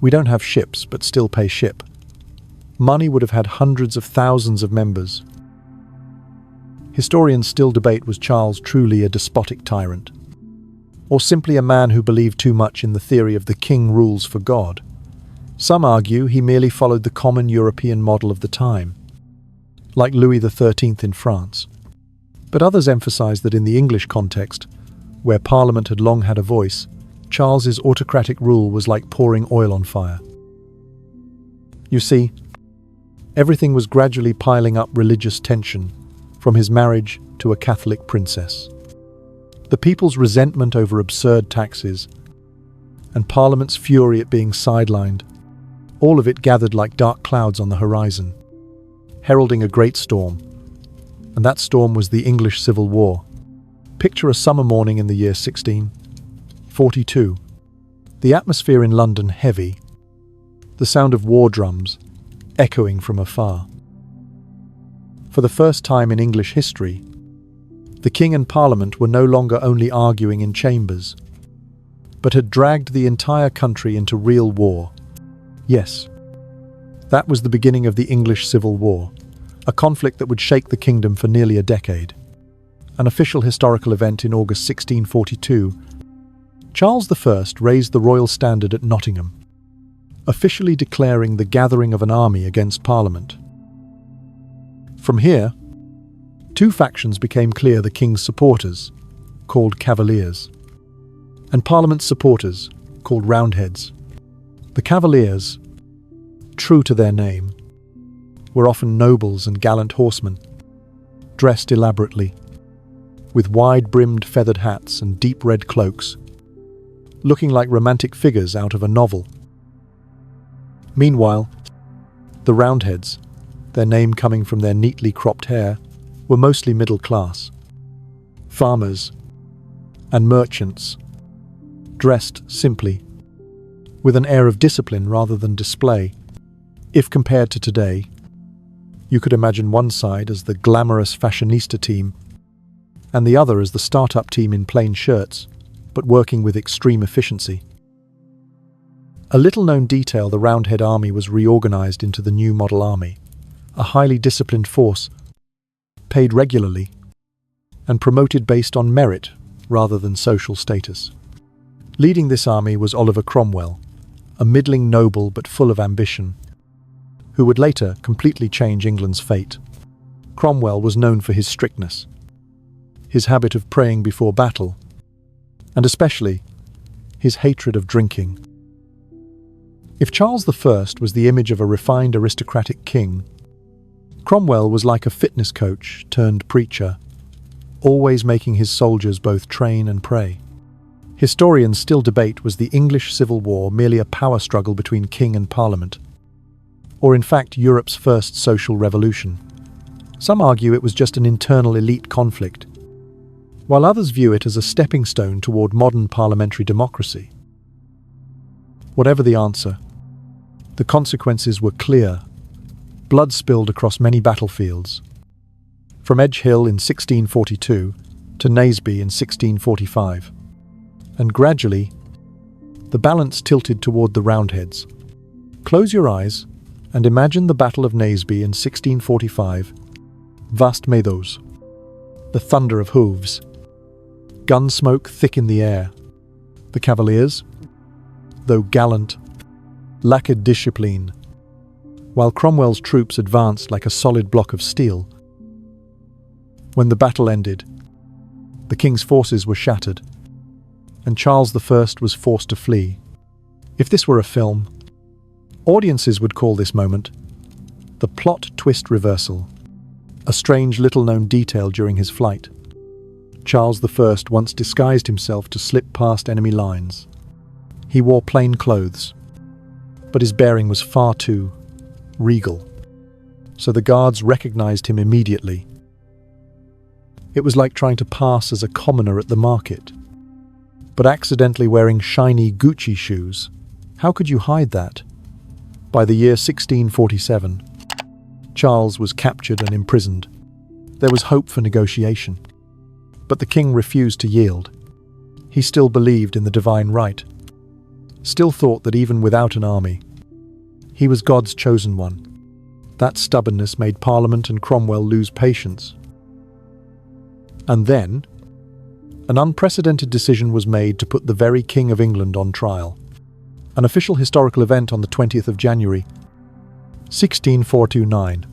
[SPEAKER 1] "We don't have ships but still pay ship," money would have had hundreds of thousands of members. Historians still debate, was Charles truly a despotic tyrant, or simply a man who believed too much in the theory of the king rules for God? Some argue he merely followed the common European model of the time, like Louis XIII in France. But others emphasize that in the English context, where Parliament had long had a voice, Charles's autocratic rule was like pouring oil on fire. You see, everything was gradually piling up: religious tension, from his marriage to a Catholic princess, the people's resentment over absurd taxes, and Parliament's fury at being sidelined. All of it gathered like dark clouds on the horizon, heralding a great storm. And that storm was the English Civil War. Picture a summer morning in the year 1642. The atmosphere in London heavy, the sound of war drums echoing from afar. For the first time in English history, the King and Parliament were no longer only arguing in chambers, but had dragged the entire country into real war. Yes, that was the beginning of the English Civil War, a conflict that would shake the kingdom for nearly a decade. An official historical event in August 1642, Charles I raised the royal standard at Nottingham. officially declaring the gathering of an army against Parliament. From here, two factions became clear: the king's supporters, called Cavaliers, and Parliament's supporters, called Roundheads. The Cavaliers, true to their name, were often nobles and gallant horsemen, dressed elaborately, with wide-brimmed feathered hats and deep red cloaks, looking like romantic figures out of a novel. Meanwhile, the Roundheads, their name coming from their neatly cropped hair, were mostly middle class, farmers and merchants, dressed simply, with an air of discipline rather than display. If compared to today, you could imagine one side as the glamorous fashionista team and the other as the startup team in plain shirts, but working with extreme efficiency. A little-known detail: the Roundhead army was reorganized into the new model army, a highly disciplined force, paid regularly, and promoted based on merit rather than social status. Leading this army was Oliver Cromwell, a middling noble but full of ambition, who would later completely change England's fate. Cromwell was known for his strictness, his habit of praying before battle, and especially his hatred of drinking. If Charles I was the image of a refined aristocratic king, Cromwell was like a fitness coach turned preacher, always making his soldiers both train and pray. Historians still debate, was the English Civil War merely a power struggle between king and parliament, or in fact Europe's first social revolution? Some argue it was just an internal elite conflict, while others view it as a stepping stone toward modern parliamentary democracy. Whatever the answer, the consequences were clear. Blood spilled across many battlefields, from Edge Hill in 1642 to Naseby in 1645, and gradually, the balance tilted toward the Roundheads. Close your eyes and imagine the Battle of Naseby in 1645, vast meadows, the thunder of hooves, gun smoke thick in the air. The Cavaliers, though gallant, lacked discipline, while Cromwell's troops advanced like a solid block of steel. When the battle ended, the king's forces were shattered, and Charles I was forced to flee. If this were a film, audiences would call this moment the plot twist reversal, a strange little-known detail during his flight. Charles I once disguised himself to slip past enemy lines. He wore plain clothes, but his bearing was far too regal, so the guards recognized him immediately. It was like trying to pass as a commoner at the market, but accidentally wearing shiny Gucci shoes. How could you hide that? By the year 1647, Charles was captured and imprisoned. There was hope for negotiation, but the king refused to yield. He still believed in the divine right, still thought that even without an army, he was God's chosen one. That stubbornness made Parliament and Cromwell lose patience. And then, an unprecedented decision was made to put the very King of England on trial. An official historical event on the 20th of January, 16429.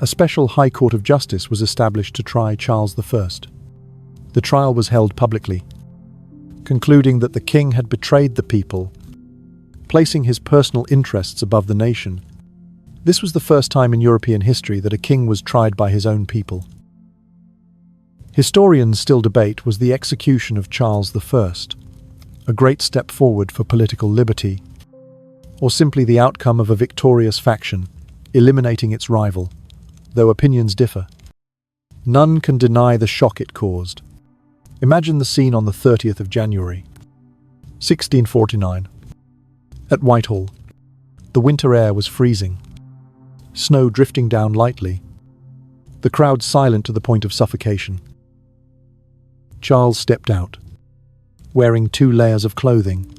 [SPEAKER 1] A special High Court of Justice was established to try Charles I. The trial was held publicly, concluding that the king had betrayed the people, placing his personal interests above the nation. This was the first time in European history that a king was tried by his own people. Historians still debate, was the execution of Charles I a great step forward for political liberty, or simply the outcome of a victorious faction eliminating its rival, though opinions differ. None can deny the shock it caused. Imagine the scene on the 30th of January, 1649. At Whitehall, the winter air was freezing, snow drifting down lightly, the crowd silent to the point of suffocation. Charles stepped out, wearing 2 layers of clothing,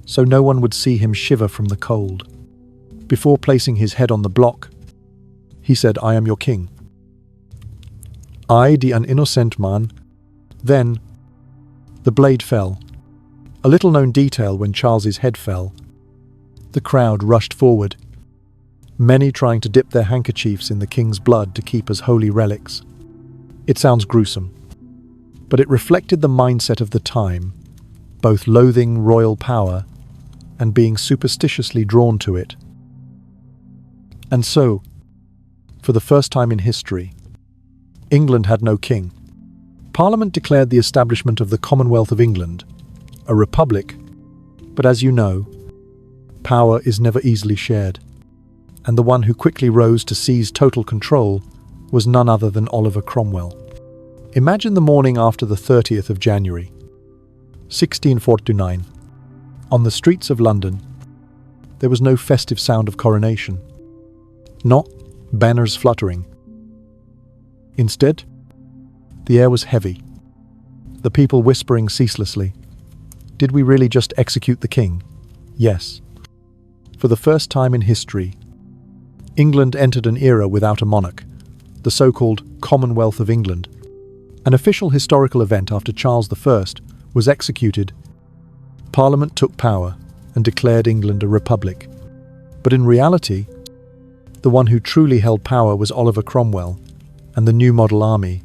[SPEAKER 1] so no one would see him shiver from the cold. Before placing his head on the block, he said, "I am your king. I, the an innocent man." Then, the blade fell. A little-known detail: when Charles's head fell, The crowd rushed forward, many trying to dip their handkerchiefs in the king's blood to keep as holy relics. It sounds gruesome, but it reflected the mindset of the time, both loathing royal power and being superstitiously drawn to it. And so, for the first time in history, England had no king. Parliament declared the establishment of the Commonwealth of England, a republic, but as you know, power is never easily shared, and the one who quickly rose to seize total control was none other than Oliver Cromwell. Imagine the morning after the 30th of January, 1649. On the streets of London, there was no festive sound of coronation, not banners fluttering. Instead, the air was heavy, the people whispering ceaselessly. Did we really just execute the king? Yes. For the first time in history, England entered an era without a monarch, the so-called Commonwealth of England. An official historical event after Charles I was executed. Parliament took power and declared England a republic. But in reality, the one who truly held power was Oliver Cromwell and the new model army.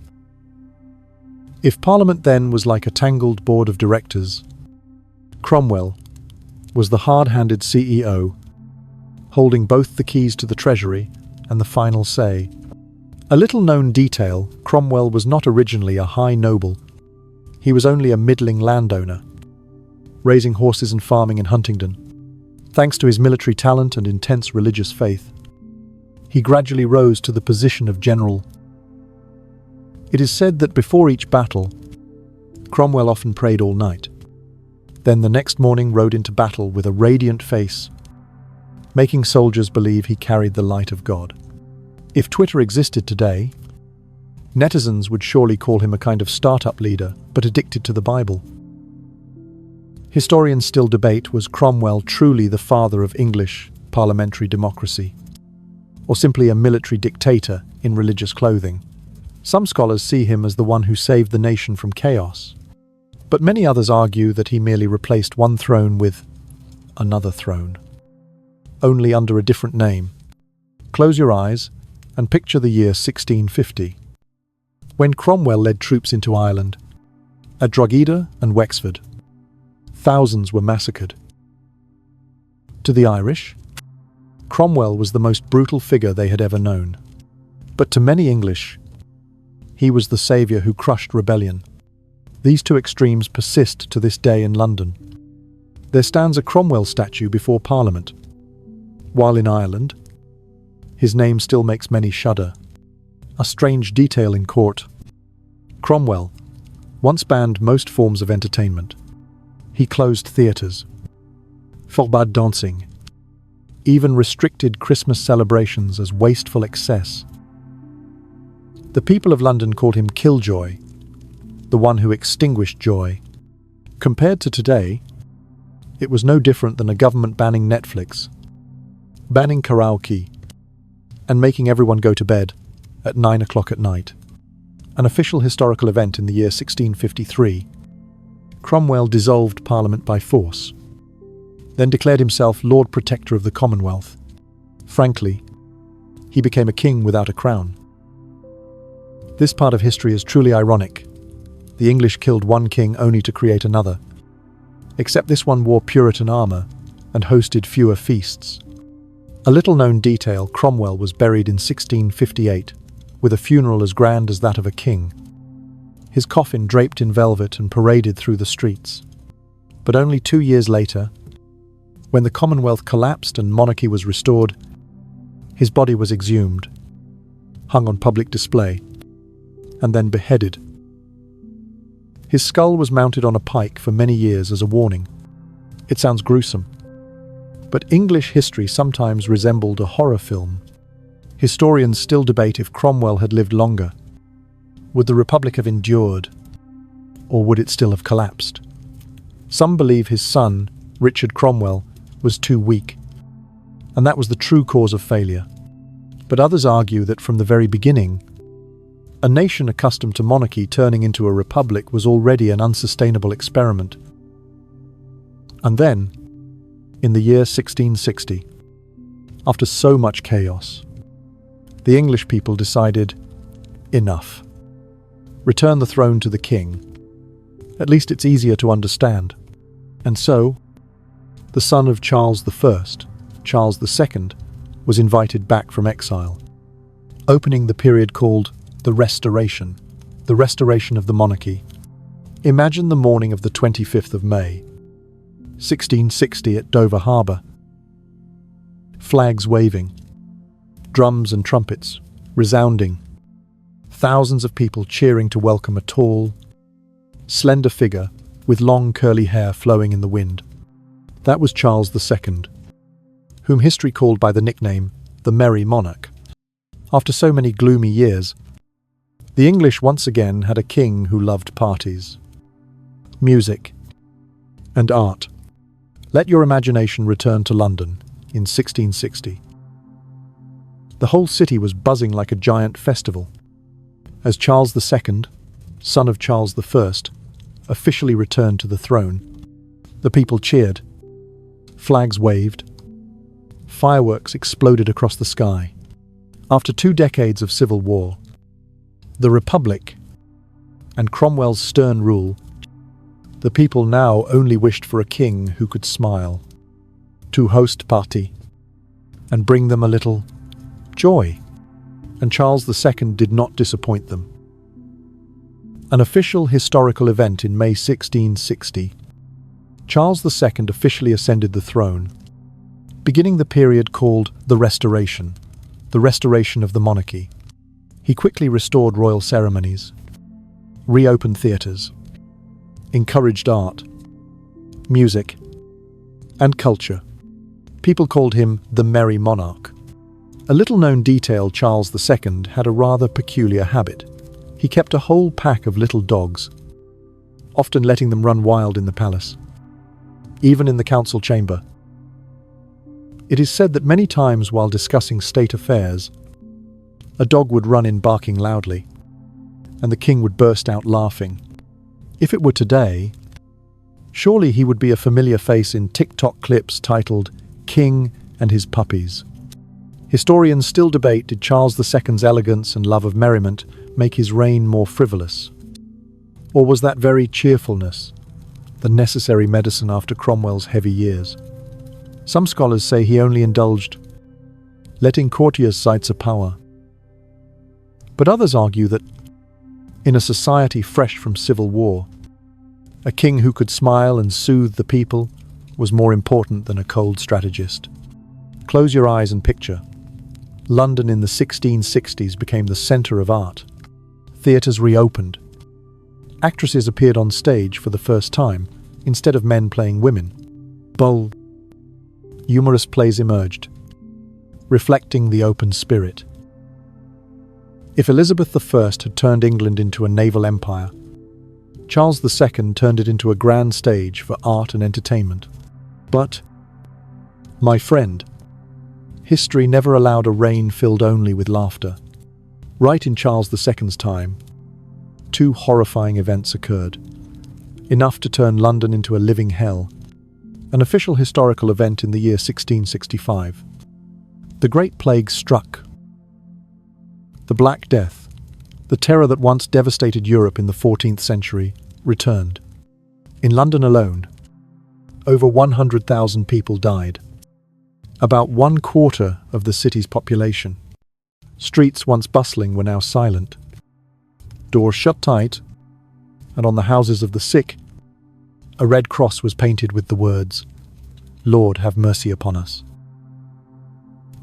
[SPEAKER 1] If Parliament then was like a tangled board of directors, Cromwell was the hard-handed CEO, holding both the keys to the treasury and the final say. A little-known detail, Cromwell was not originally a high noble. He was only a middling landowner, raising horses and farming in Huntingdon. Thanks to his military talent and intense religious faith, he gradually rose to the position of general. It is said that before each battle, Cromwell often prayed all night. Then the next morning rode into battle with a radiant face, making soldiers believe he carried the light of God. If Twitter existed today, netizens would surely call him a kind of startup leader, but addicted to the Bible. Historians still debate, was Cromwell truly the father of English parliamentary democracy, or simply a military dictator in religious clothing? Some scholars see him as the one who saved the nation from chaos, but many others argue that he merely replaced one throne with another throne, only under a different name. Close your eyes and picture the year 1650, when Cromwell led troops into Ireland. At Drogheda and Wexford, thousands were massacred. To the Irish, Cromwell was the most brutal figure they had ever known. But to many English, he was the saviour who crushed rebellion. These two extremes persist to this day in London. There stands a Cromwell statue before Parliament, while in Ireland, his name still makes many shudder. A strange detail in court. Cromwell once banned most forms of entertainment. He closed theatres, forbade dancing, even restricted Christmas celebrations as wasteful excess. The people of London called him Killjoy, the one who extinguished joy. Compared to today, it was no different than a government banning Netflix, banning karaoke, and making everyone go to bed at 9 o'clock at night. An official historical event in the year 1653, Cromwell dissolved Parliament by force, then declared himself Lord Protector of the Commonwealth. Frankly, he became a king without a crown. This part of history is truly ironic. The English killed one king only to create another, except this one wore Puritan armour and hosted fewer feasts. A little-known detail, Cromwell was buried in 1658, with a funeral as grand as that of a king. His coffin draped in velvet and paraded through the streets. But only 2 years later, when the Commonwealth collapsed and monarchy was restored, his body was exhumed, hung on public display, and then beheaded. His skull was mounted on a pike for many years as a warning. It sounds gruesome, but English history sometimes resembled a horror film. Historians still debate if Cromwell had lived longer. Would the Republic have endured, or would it still have collapsed? Some believe his son, Richard Cromwell, was too weak, and that was the true cause of failure. But others argue that from the very beginning, a nation accustomed to monarchy turning into a republic was already an unsustainable experiment. And then, In the year 1660, after so much chaos, the English people decided, enough. Return the throne to the king. At least it's easier to understand. And so, the son of Charles I, Charles II, was invited back from exile, opening the period called the Restoration of the monarchy. Imagine the morning of the 25th of May, 1660 at Dover Harbour. Flags waving, drums and trumpets resounding, thousands of people cheering to welcome a tall, slender figure with long curly hair flowing in the wind. That was Charles II, whom history called by the nickname the Merry Monarch. After so many gloomy years, the English once again had a king who loved parties, music, and art. Let your imagination return to London in 1660. The whole city was buzzing like a giant festival. As Charles II, son of Charles I, officially returned to the throne, the people cheered, flags waved, fireworks exploded across the sky. After 2 decades of civil war, the Republic, and Cromwell's stern rule, the people now only wished for a king who could smile, to host party, and bring them a little joy. And Charles II did not disappoint them. An official historical event in May 1660, Charles II officially ascended the throne, beginning the period called the Restoration of the monarchy. He quickly restored royal ceremonies, reopened theatres, encouraged art, music, and culture. People called him the Merry Monarch. A little-known detail: Charles II had a rather peculiar habit. He kept a whole pack of little dogs, often letting them run wild in the palace, even in the council chamber. It is said that many times while discussing state affairs, a dog would run in barking loudly, and the king would burst out laughing. If it were today, surely he would be a familiar face in TikTok clips titled "King and His Puppies." Historians still debate, did Charles II's elegance and love of merriment make his reign more frivolous? Or was that very cheerfulness the necessary medicine after Cromwell's heavy years? Some scholars say he only indulged, letting courtiers sights of power. But others argue that, in a society fresh from civil war, a king who could smile and soothe the people was more important than a cold strategist. Close your eyes and picture. London in the 1660s became the centre of art. Theatres reopened. Actresses appeared on stage for the first time, instead of men playing women. Bold, humorous plays emerged, reflecting the open spirit. If Elizabeth I had turned England into a naval empire, Charles II turned it into a grand stage for art and entertainment. But, my friend, history never allowed a reign filled only with laughter. Right in Charles II's time, 2 horrifying events occurred, enough to turn London into a living hell. An official historical event in the year 1665. The Great Plague struck. The Black Death, the terror that once devastated Europe in the 14th century, returned. In London alone, over 100,000 people died, about 1/4 of the city's population. Streets once bustling were now silent, doors shut tight, and on the houses of the sick, a red cross was painted with the words, "Lord, have mercy upon us."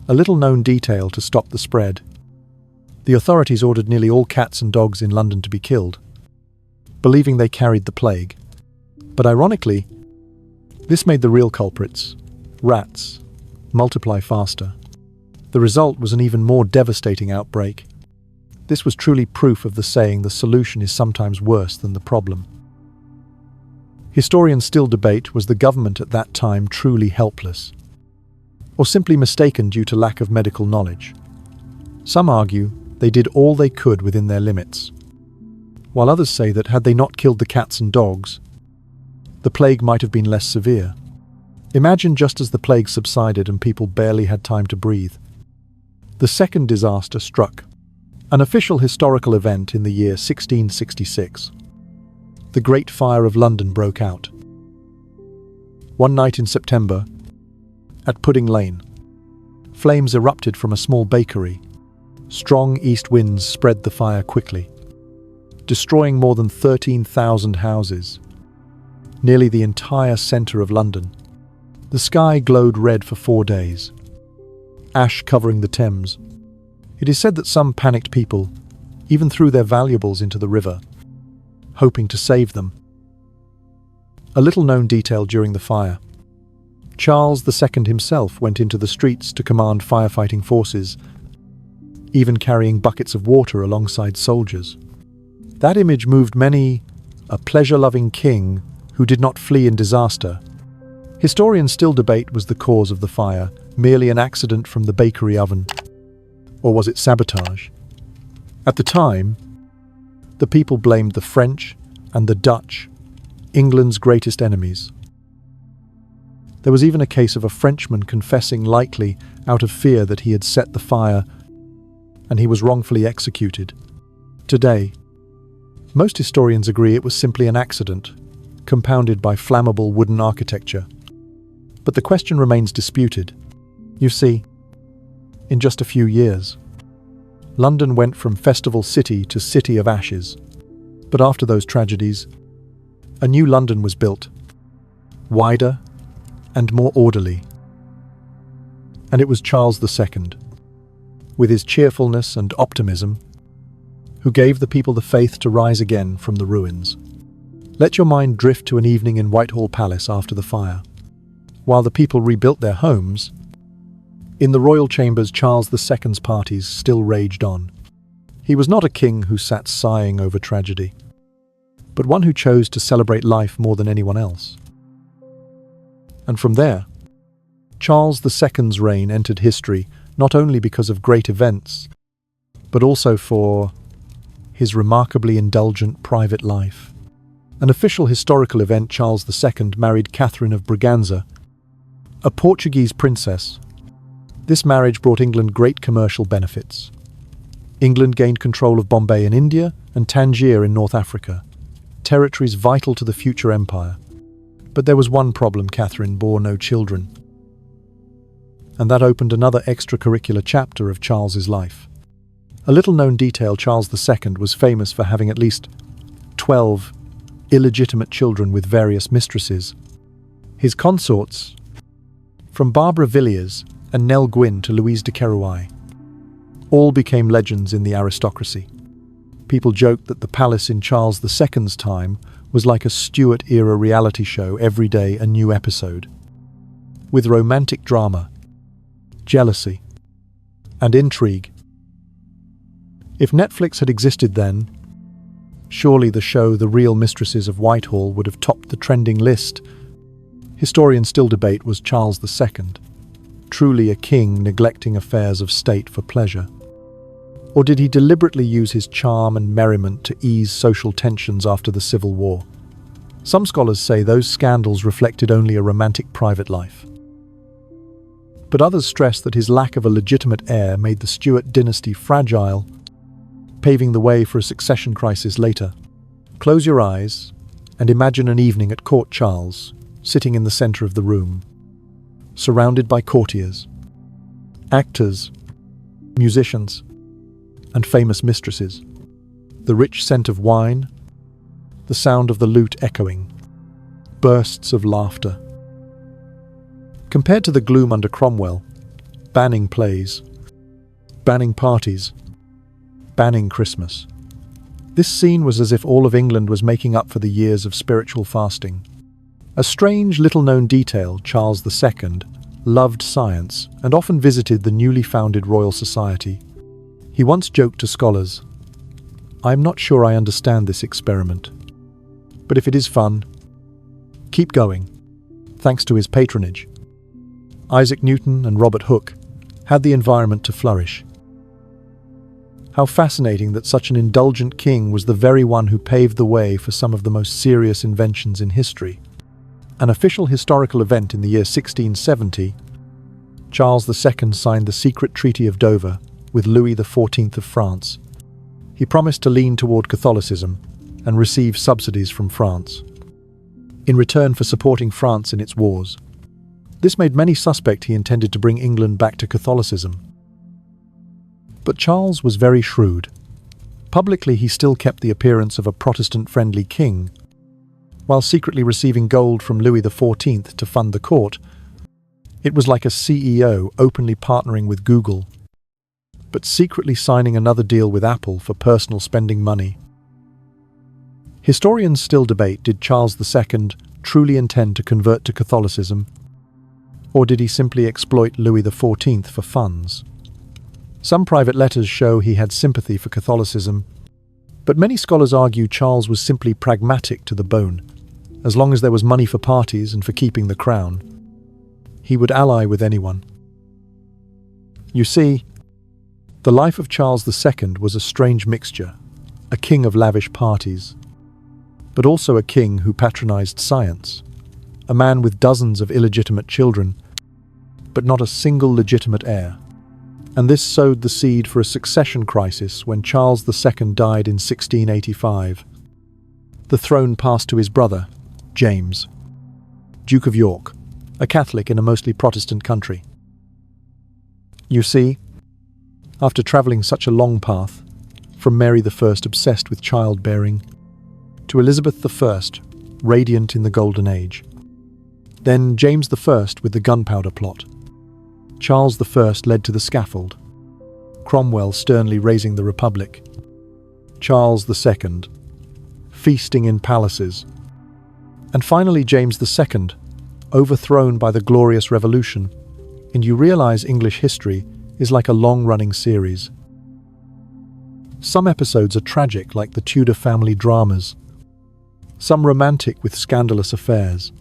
[SPEAKER 1] A little-known detail to stop the spread: the authorities ordered nearly all cats and dogs in London to be killed, believing they carried the plague. But ironically, this made the real culprits, rats, multiply faster. The result was an even more devastating outbreak. This was truly proof of the saying, the solution is sometimes worse than the problem. Historians still debate, was the government at that time truly helpless, or simply mistaken due to lack of medical knowledge? Some argue they did all they could within their limits, while others say that had they not killed the cats and dogs, the plague might have been less severe. Imagine just as the plague subsided and people barely had time to breathe. The second disaster struck, an official historical event in the year 1666. The Great Fire of London broke out. One night in September, at Pudding Lane, flames erupted from a small bakery. Strong east winds spread the fire quickly, destroying more than 13,000 houses, nearly the entire centre of London. The sky glowed red for 4 days, ash covering the Thames. It is said that some panicked people even threw their valuables into the river, hoping to save them. A little-known detail during the fire: Charles II himself went into the streets to command firefighting forces, even carrying buckets of water alongside soldiers. That image moved many, a pleasure-loving king who did not flee in disaster. Historians still debate was the cause of the fire merely an accident from the bakery oven, or was it sabotage? At the time, the people blamed the French and the Dutch, England's greatest enemies. There was even a case of a Frenchman confessing, likely out of fear that he had set the fire, and he was wrongfully executed. Today, most historians agree it was simply an accident, compounded by flammable wooden architecture. But the question remains disputed. You see, in just a few years, London went from festival city to city of ashes. But after those tragedies, a new London was built, wider and more orderly. And it was Charles II, with his cheerfulness and optimism, who gave the people the faith to rise again from the ruins. Let your mind drift to an evening in Whitehall Palace after the fire. While the people rebuilt their homes, in the royal chambers, Charles II's parties still raged on. He was not a king who sat sighing over tragedy, but one who chose to celebrate life more than anyone else. And from there, Charles II's reign entered history not only because of great events, but also for his remarkably indulgent private life. An official historical event: Charles II married Catherine of Braganza, a Portuguese princess. This marriage brought England great commercial benefits. England gained control of Bombay in India and Tangier in North Africa, territories vital to the future empire. But there was one problem: Catherine bore no children. And that opened another extracurricular chapter of Charles's life. A little-known detail: Charles II was famous for having at least 12 illegitimate children with various mistresses. His consorts, from Barbara Villiers and Nell Gwyn to Louise de Querouaille, all became legends in the aristocracy. People joked that the palace in Charles II's time was like a Stuart-era reality show, every day a new episode, with romantic drama, jealousy, and intrigue. If Netflix had existed then, surely the show The Real Mistresses of Whitehall would have topped the trending list. Historians still debate, was Charles II truly a king neglecting affairs of state for pleasure? Or did he deliberately use his charm and merriment to ease social tensions after the Civil War? Some scholars say those scandals reflected only a romantic private life. But others stress that his lack of a legitimate heir made the Stuart dynasty fragile, paving the way for a succession crisis later. Close your eyes and imagine an evening at court: Charles, sitting in the centre of the room, surrounded by courtiers, actors, musicians, and famous mistresses. The rich scent of wine, the sound of the lute echoing, bursts of laughter. Compared to the gloom under Cromwell, banning plays, banning parties, banning Christmas, this scene was as if all of England was making up for the years of spiritual fasting. A strange little-known detail: Charles II loved science and often visited the newly founded Royal Society. He once joked to scholars, "I'm not sure I understand this experiment, but if it is fun, keep going." Thanks to his patronage, Isaac Newton and Robert Hooke had the environment to flourish. How fascinating that such an indulgent king was the very one who paved the way for some of the most serious inventions in history. An official historical event in the year 1670, Charles II signed the secret Treaty of Dover with Louis XIV of France. He promised to lean toward Catholicism and receive subsidies from France, in return for supporting France in its wars. This made many suspect he intended to bring England back to Catholicism. But Charles was very shrewd. Publicly, he still kept the appearance of a Protestant-friendly king, while secretly receiving gold from Louis XIV to fund the court. It was like a CEO openly partnering with Google, but secretly signing another deal with Apple for personal spending money. Historians still debate, did Charles II truly intend to convert to Catholicism, or did he simply exploit Louis XIV for funds? Some private letters show he had sympathy for Catholicism, but many scholars argue Charles was simply pragmatic to the bone. As long as there was money for parties and for keeping the crown, he would ally with anyone. You see, the life of Charles II was a strange mixture, a king of lavish parties, but also a king who patronized science, a man with dozens of illegitimate children, but not a single legitimate heir. And this sowed the seed for a succession crisis when Charles II died in 1685. The throne passed to his brother, James, Duke of York, a Catholic in a mostly Protestant country. You see, after travelling such a long path, from Mary I obsessed with childbearing, to Elizabeth I, radiant in the Golden Age, then James I with the gunpowder plot, Charles I led to the scaffold, Cromwell sternly raising the Republic, Charles II feasting in palaces, and finally James II, overthrown by the Glorious Revolution. And you realize English history is like a long-running series. Some episodes are tragic, like the Tudor family dramas, some romantic with scandalous affairs,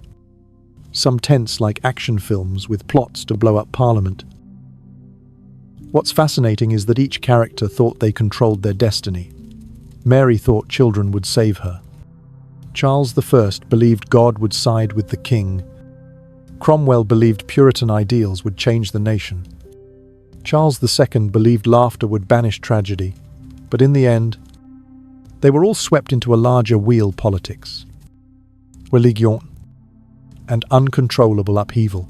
[SPEAKER 1] some tense like action films with plots to blow up Parliament. What's fascinating is that each character thought they controlled their destiny. Mary thought children would save her. Charles I believed God would side with the king. Cromwell believed Puritan ideals would change the nation. Charles II believed laughter would banish tragedy, but in the end, they were all swept into a larger wheel: politics, religion, and uncontrollable upheaval.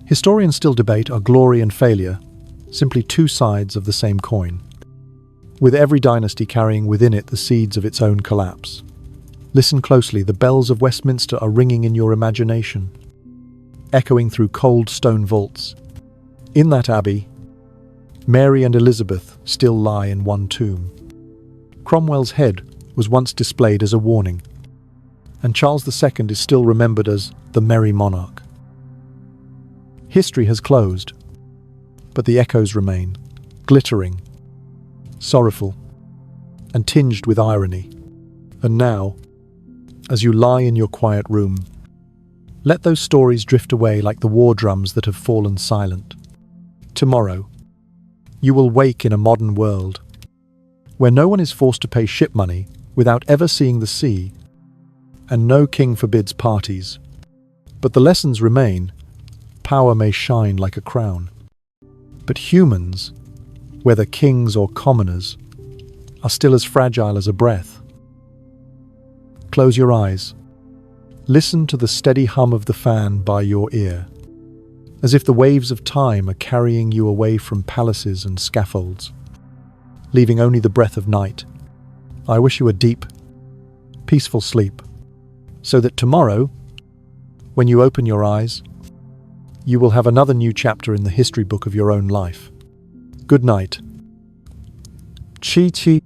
[SPEAKER 1] Historians still debate, are glory and failure simply two sides of the same coin, with every dynasty carrying within it the seeds of its own collapse? Listen closely, the bells of Westminster are ringing in your imagination, echoing through cold stone vaults. In that abbey, Mary and Elizabeth still lie in one tomb. Cromwell's head was once displayed as a warning, and Charles II is still remembered as the Merry Monarch. History has closed, but the echoes remain, glittering, sorrowful, and tinged with irony. And now, as you lie in your quiet room, let those stories drift away like the war drums that have fallen silent. Tomorrow, you will wake in a modern world, where no one is forced to pay ship money without ever seeing the sea, and no king forbids parties. But the lessons remain. Power may shine like a crown, but humans, whether kings or commoners, are still as fragile as a breath. Close your eyes. Listen to the steady hum of the fan by your ear, as if the waves of time are carrying you away from palaces and scaffolds, leaving only the breath of night. I wish you a deep, peaceful sleep, so that tomorrow, when you open your eyes, you will have another new chapter in the history book of your own life. Good night. Chi Chi.